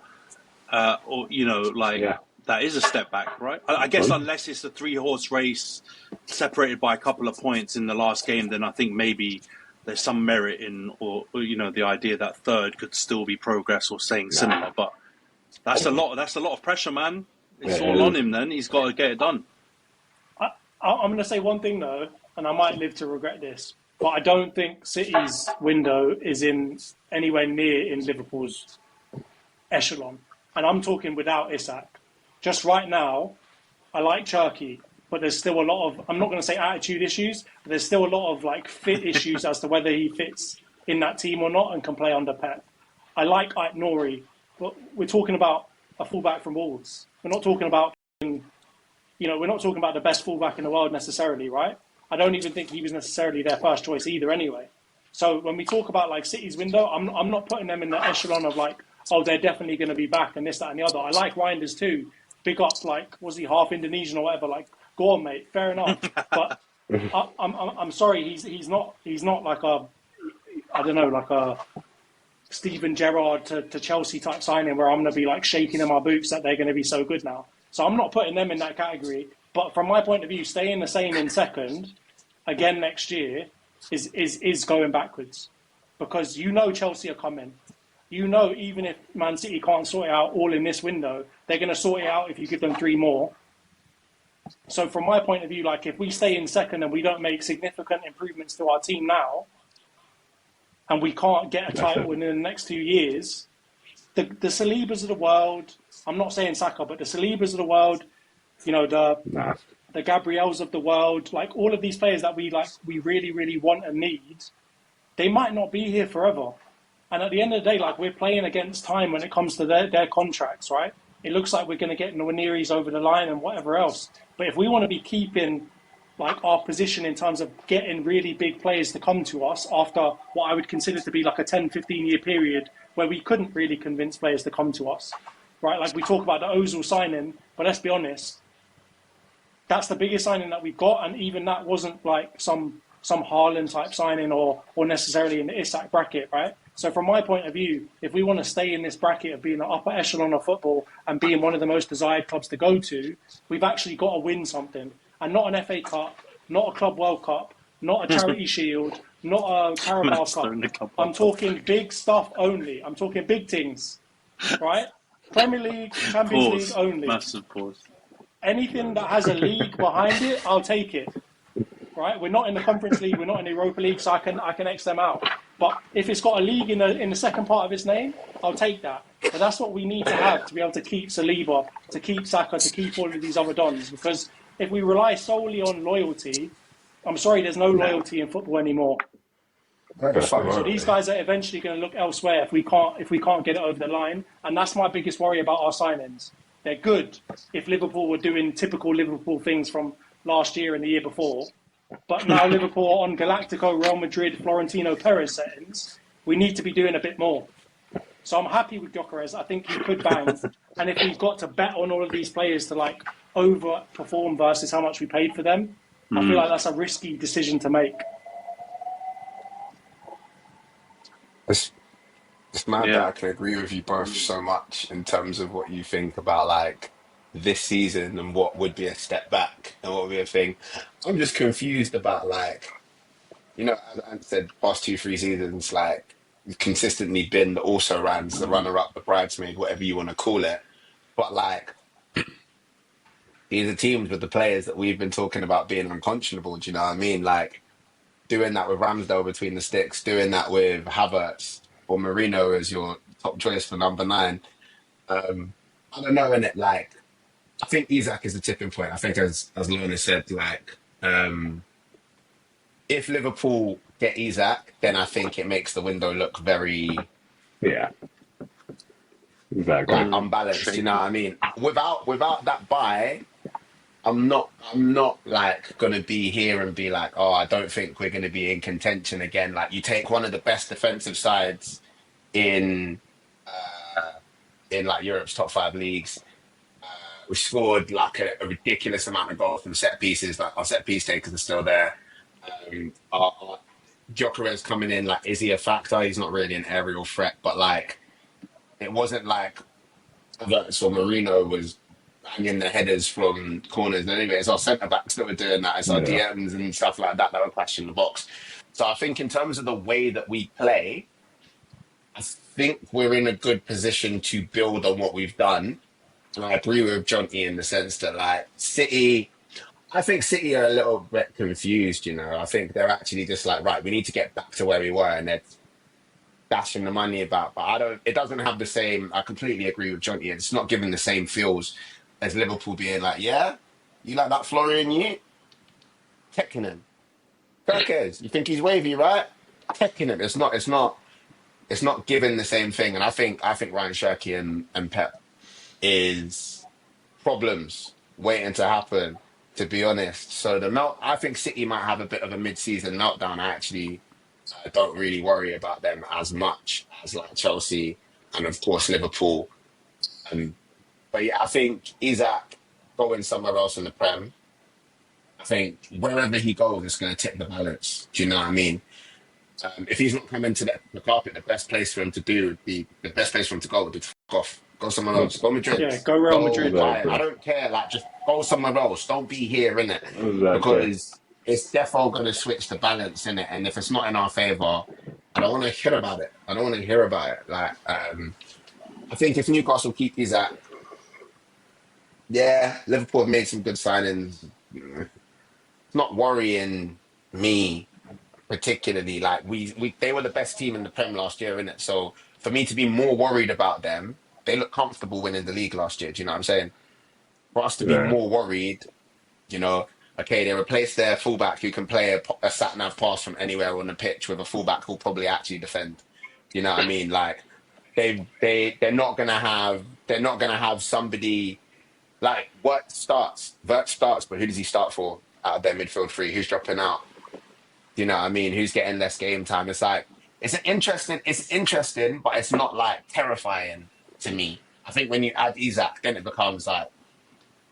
or that is a step back, right? I guess unless it's a 3-horse race separated by a couple of points in the last game, then I think maybe there's some merit in, or the idea that third could still be progress or staying similar. But that's a lot of pressure, man. It's all on him. Then he's got to get it done. I'm going to say one thing though, and I might live to regret this, but I don't think City's window is in anywhere near in Liverpool's echelon, and I'm talking without Isak. Just right now, I like Cherky, but there's still a lot of, I'm not going to say attitude issues, but there's still a lot of fit issues as to whether he fits in that team or not and can play under Pep. I like Nori, but we're talking about a fullback from Wolves. We're not talking about, we're not talking about the best fullback in the world necessarily, right? I don't even think he was necessarily their first choice either anyway. So when we talk about City's window, I'm not putting them in the echelon of they're definitely going to be back and this, that and the other. I like Reinders too. Big up, was he half Indonesian or whatever? Go on, mate. Fair enough. But I'm sorry, he's not like a Steven Gerrard to Chelsea type signing where I'm going to be shaking in my boots that they're going to be so good now. So I'm not putting them in that category. But from my point of view, staying the same in second again next year is going backwards, because Chelsea are coming. Even if Man City can't sort it out all in this window, they're going to sort it out if you give them 3 more. So from my point of view, if we stay in second and we don't make significant improvements to our team now, and we can't get a title within the next 2 years, the Salibas of the world, I'm not saying Saka, but the Salibas of the world, the Gabriels of the world, all of these players that we really, really want and need, they might not be here forever. And at the end of the day, we're playing against time when it comes to their contracts, right? It looks like we're going to get Nwaniris over the line and whatever else. But if we want to be keeping our position in terms of getting really big players to come to us after what I would consider to be a 10, 15-year period where we couldn't really convince players to come to us, right? We talk about the Ozil signing, but let's be honest, that's the biggest signing that we've got, and even that wasn't some Haaland type signing or necessarily in the Isak bracket, right? So from my point of view, if we want to stay in this bracket of being the upper echelon of football and being one of the most desired clubs to go to, we've actually got to win something. And not an FA Cup, not a Club World Cup, not a Charity Shield, not a Carabao Cup. I'm talking big stuff only. I'm talking big things, right? Premier League, Champions League only. Massive pause. Anything that has a league behind it, I'll take it. Right? We're not in the Conference League, we're not in the Europa League, so I can X them out. But if it's got a league in the second part of its name, I'll take that. But that's what we need to have to be able to keep Saliba, to keep Saka, to keep all of these other dons. Because if we rely solely on loyalty, I'm sorry, there's no loyalty in football anymore. So these guys are eventually going to look elsewhere if we can't get it over the line. And that's my biggest worry about our signings. They're good if Liverpool were doing typical Liverpool things from last year and the year before. But now Liverpool are on Galactico, Real Madrid, Florentino Perez settings. We need to be doing a bit more. So I'm happy with Gyokeres. I think he could bang. And if we've got to bet on all of these players to overperform versus how much we paid for them, I feel like that's a risky decision to make. It's mad that I can agree with you both so much in terms of what you think about this season and what would be a step back and what would be a thing. I'm just confused about as I said, past 2-3 seasons, consistently been the also rans, the runner up, the bridesmaid, whatever you want to call it. But these are teams with the players that we've been talking about being unconscionable. Do you know what I mean? Doing that with Ramsdale between the sticks, doing that with Havertz or Marino as your top choice for number 9. I don't know, innit? I think Isak is the tipping point. I think, as Lorna said, if Liverpool get Isak, then I think it makes the window look very exactly unbalanced. You know what I mean? Without that buy, I'm not like gonna be here and be like, oh, I don't think we're gonna be in contention again. Like you take one of the best defensive sides in like Europe's top five leagues. We scored like a ridiculous amount of goals from set pieces. Like our set piece takers are still there. Our Gyokeres coming in, like, is he a factor? He's not really an aerial threat, but like, it wasn't like so Marino was banging the headers from corners. And anyway, it's our centre backs that were doing that. It's our Yeah. DMs and stuff like that were crashing the box. So I think in terms of the way that we play, I think we're in a good position to build on what we've done. And I agree with Jonty in the sense that like City. I think City are a little bit confused, you know. I think they're actually just like, right, we need to get back to where we were, and they're dashing the money about. But it doesn't have the same, I completely agree with Jonty. It's not giving the same feels as Liverpool being like, yeah, you like that Florian you? Teching him. Gyokeres, you think he's wavy, right? Teching him. It's not giving the same thing. And I think Ryan Shirky and Pep is problems waiting to happen, to be honest. So I think City might have a bit of a mid-season meltdown. I don't really worry about them as much as like Chelsea and of course Liverpool. But yeah, I think Isak going somewhere else in the Prem. I think wherever he goes, it's going to tip the balance. Do you know what I mean? If he's not coming to the carpet, the best place for him to do would be the best place for him to go would be to fuck off. Go somewhere else. Go Madrid. Yeah, go Real Madrid. Bayern. I don't care. Like, just go somewhere else. Don't be here, innit? Exactly. Because it's definitely going to switch the balance, innit? And if it's not in our favour, I don't want to hear about it. Like, I think if Newcastle keep Isak, yeah, Liverpool have made some good signings. It's not worrying me particularly. Like, they were the best team in the Prem last year, innit? So for me to be more worried about them, they look comfortable winning the league last year. Do you know what I'm saying? For us to be more worried, you know, okay, they replaced their fullback who can play a sat-nav pass from anywhere on the pitch with a fullback who'll probably actually defend. You know what I mean? Like, they're not gonna have somebody like Vert starts, but who does he start for out of their midfield three? Who's dropping out? You know what I mean? Who's getting less game time? It's like it's interesting, but it's not like terrifying to me. I think when you add Isak, then it becomes like,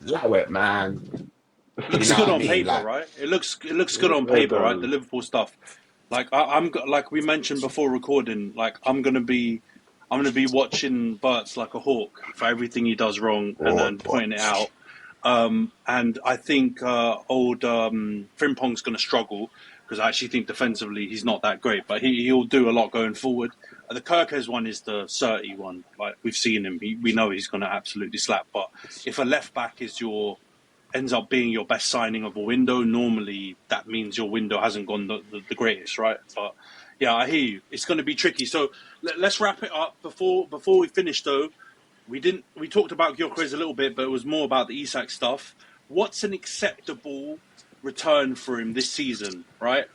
allow it, man. It looks good on paper, right? It looks good on paper, right? The Liverpool stuff. Like I'm like we mentioned before recording. Like I'm gonna be watching Bert's like a hawk for everything he does wrong and then pointing it out. And I think old Frimpong's gonna struggle because I actually think defensively he's not that great, but he'll do a lot going forward. The Gyokeres one is the 30 one. Like we've seen him, we know he's going to absolutely slap. But if a left back ends up being your best signing of a window, normally that means your window hasn't gone the greatest, right? But yeah, I hear you. It's going to be tricky. So let's wrap it up before we finish. Though we talked about Gyokeres a little bit, but it was more about the Isak stuff. What's an acceptable return for him this season, right?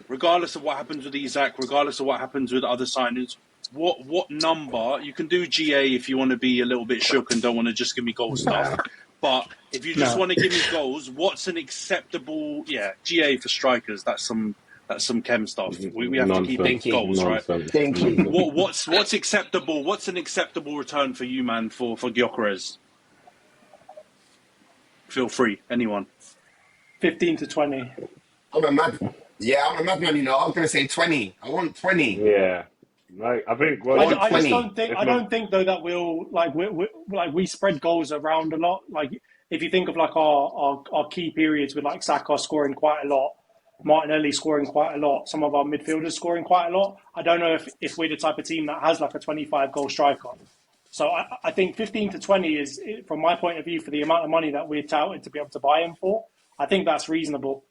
Regardless of what happens with Isak, regardless of what happens with other signings, what number, you can do GA if you want to be a little bit shook and don't want to just give me goal stuff. But if you just want to give me goals, what's an acceptable, GA for strikers, that's some chem stuff. We have to keep goals, right? What's acceptable? What's an acceptable return for you, man, for Gyokeres? Feel free, anyone. 15 to 20. I'm a madman, you know. I was going to say 20. I want 20. Yeah. Like, I think I just don't think. I don't think though that we spread goals around a lot. Like if you think of like our key periods with like Saka scoring quite a lot, Martinelli scoring quite a lot, some of our midfielders scoring quite a lot. I don't know if we're the type of team that has like a 25 goal striker. So I think 15 to 20 is, from my point of view, for the amount of money that we're touted to be able to buy him for, I think that's reasonable.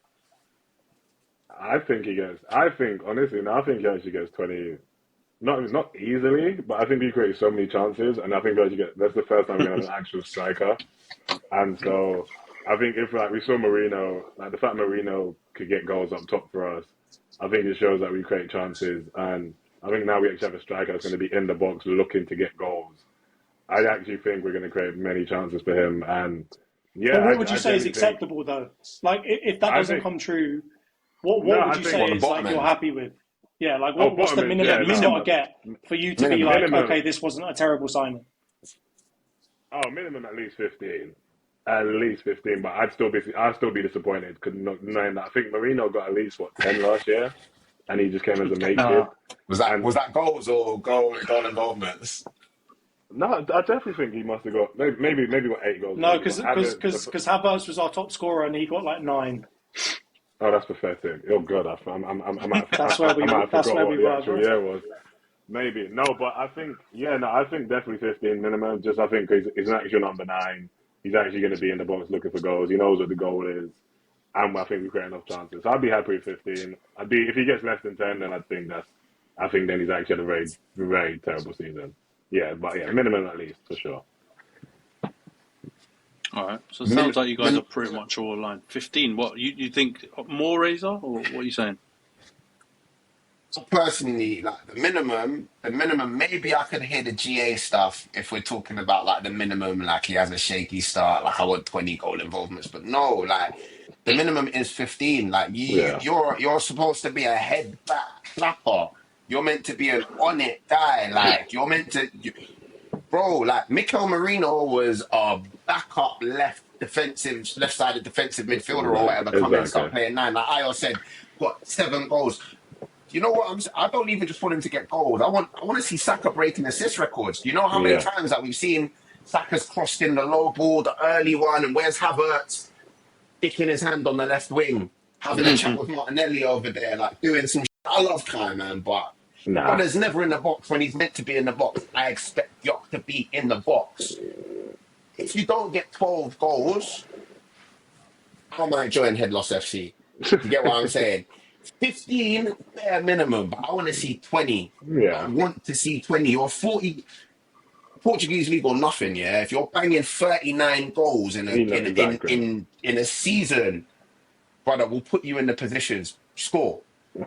I think he actually gets 20. Not easily, but I think he creates so many chances, and I think that's the first time we're going to have an actual striker. And so I think if like we saw Marino, like the fact Marino could get goals up top for us, I think it shows that we create chances. And I think now we actually have a striker that's going to be in the box looking to get goals. I actually think we're going to create many chances for him, and Yeah, But what would you I say is genuinely acceptable, though? Like, if that I doesn't think- come true, what No, would I you think- say Well, the is like bottom you're end. happy with? Yeah, like Oh, what's the bottom end, minimum yeah, it's no. got to get for you to be Minimum. like, Minimum. okay, this wasn't a terrible signing? Oh, minimum at least 15. At least 15, but I'd still be disappointed because knowing that I think Marino got at least 10 last year, and he just came as a makeshift. Was And that goals or goal involvements? no, I definitely think he must have got maybe got 8 goals. No, maybe, because but Havertz was our top scorer and he got like 9. oh, that's pathetic. Oh god, I might That's where we I might have that's forgot where what we the were. actual year was. Maybe no, but I think I think definitely 15 minimum. Just I think he's an actual number 9. He's actually going to be in the box looking for goals. He knows what the goal is, and I think we create enough chances. So I'd be happy with 15. If he gets less than 10, then I think then he's actually had a very very terrible season. Yeah, but yeah, minimum at least for sure. All right. So it sounds like you guys are pretty much all aligned. 15. What you think more, Razor, or what are you saying? Personally, like the minimum, maybe I could hear the GA stuff if we're talking about like the minimum, like he has a shaky start, like I want 20 goal involvements, but no, like the minimum is 15. Like Yeah. you're supposed to be a head back clapper. You're meant to be an on it guy. Like you're meant to, bro. Like Mikel Marino was a backup left-sided defensive midfielder or whatever. Come in and start playing 9. Like Ayo said, got 7 goals. You know what? I don't even just want him to get goals. I want to see Saka breaking assist records. You know how many times that we've seen Saka's crossed in the low ball, the early one, and where's Havertz sticking his hand on the left wing, having a chat with Martinelli over there, like doing some. I love Kai, man, but brother's never in the box when he's meant to be in the box. I expect Yok to be in the box. If you don't get 12 goals, how am I enjoying Head Loss FC? You get what I'm saying? 15 bare minimum, but I want to see 20. Yeah. I want to see 20 or 40. Portuguese league or nothing, yeah. If you're banging 39 goals in a season, brother, we'll put you in the positions. Score.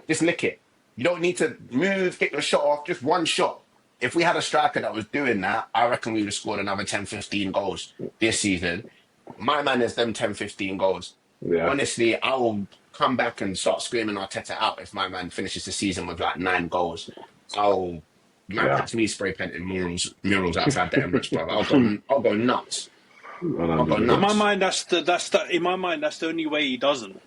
Just lick it. You don't need to move, get your shot off, just one shot. If we had a striker that was doing that, I reckon we would have scored another 10, 15 goals this season. My man is them 10, 15 goals. Yeah. Honestly, I will come back and start screaming Arteta out if my man finishes the season with like 9 goals. That's me spray painting murals outside the Emirates, bro. I'll go nuts. I'll go nuts. In my mind, that's the only way he doesn't.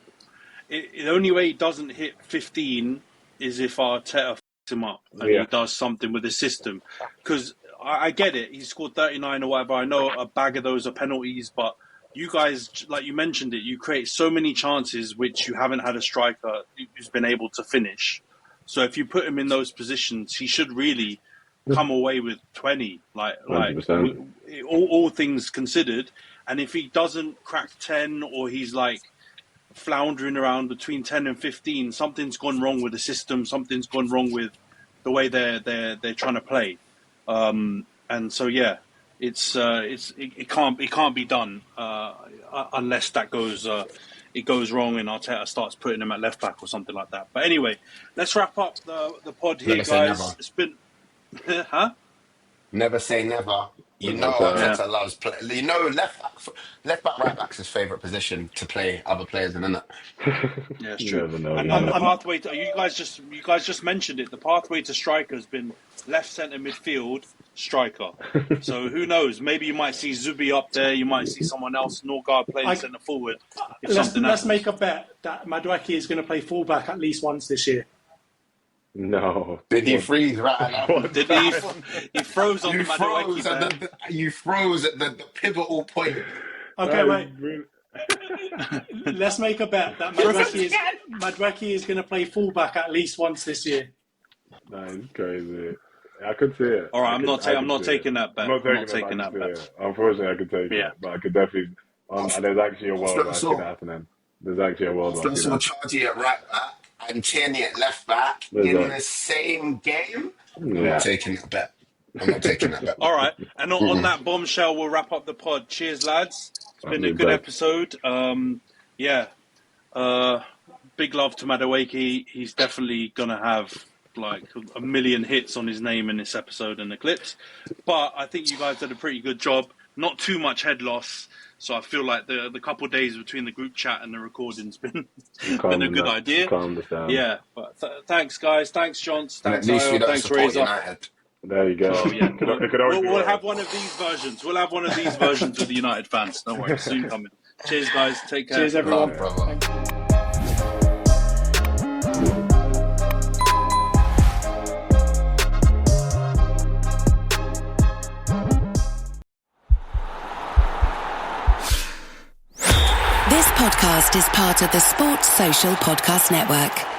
The only way he doesn't hit 15 is if Arteta fucks him up and he does something with the system. Because I get it, he scored 39 or whatever. I know a bag of those are penalties, but you guys, like you mentioned it, you create so many chances which you haven't had a striker who's been able to finish. So if you put him in those positions, he should really come away with 20, like all things considered. And if he doesn't crack 10 or he's like floundering around between 10 and 15, something's gone wrong with the system. Something's gone wrong with the way they're trying to play. And so it can't be done unless that goes it goes wrong and Arteta starts putting him at left back or something like that. But anyway, let's wrap up the pod here, guys. It's been Never say never. You know Arteta loves play. You know left back, right back's his favourite position to play other players in, isn't it? Yeah, it's true. Know, and the pathway to you guys just mentioned it. The pathway to striker has been left centre midfield striker. So who knows? Maybe you might see Zubi up there. You might see someone else, Norgaard, playing centre forward. Let's make a bet that Madueke is going to play fullback at least once this year. No. Did he freeze right now? Did he froze on the Madueke? You froze at the pivotal point. Okay, wait. Let's make a bet that Madueke is going to play fullback at least once this year. That is crazy. I could see it. All right, I'm not taking that bet. I'm not taking that bet. Unfortunately, I could take it, but I could definitely. There's actually a world that could happen. There's actually a world that could happen. Chargy at right back and Tierney at left back in the same game. I'm not taking that bet. All right, and on that bombshell, we'll wrap up the pod. Cheers, lads. It's been a good episode. Big love to Madueke. He's definitely gonna have like a million hits on his name in this episode and the clips. But I think you guys did a pretty good job. Not too much head loss. So I feel like the couple of days between the group chat and the recording's been Calm a good idea. Calm this down. Yeah, but thanks, guys. Thanks, Johns. And Thanks, at least we Ayo. don't Thanks, support Razor. United. There you go. Oh, yeah. It could always be We'll worse. have one of these versions. We'll have one of these versions with the United fans. Don't worry, soon coming. Cheers, guys. Take care. Cheers, everyone. Love, brother. Thank you. This podcast is part of the Sports Social Podcast Network.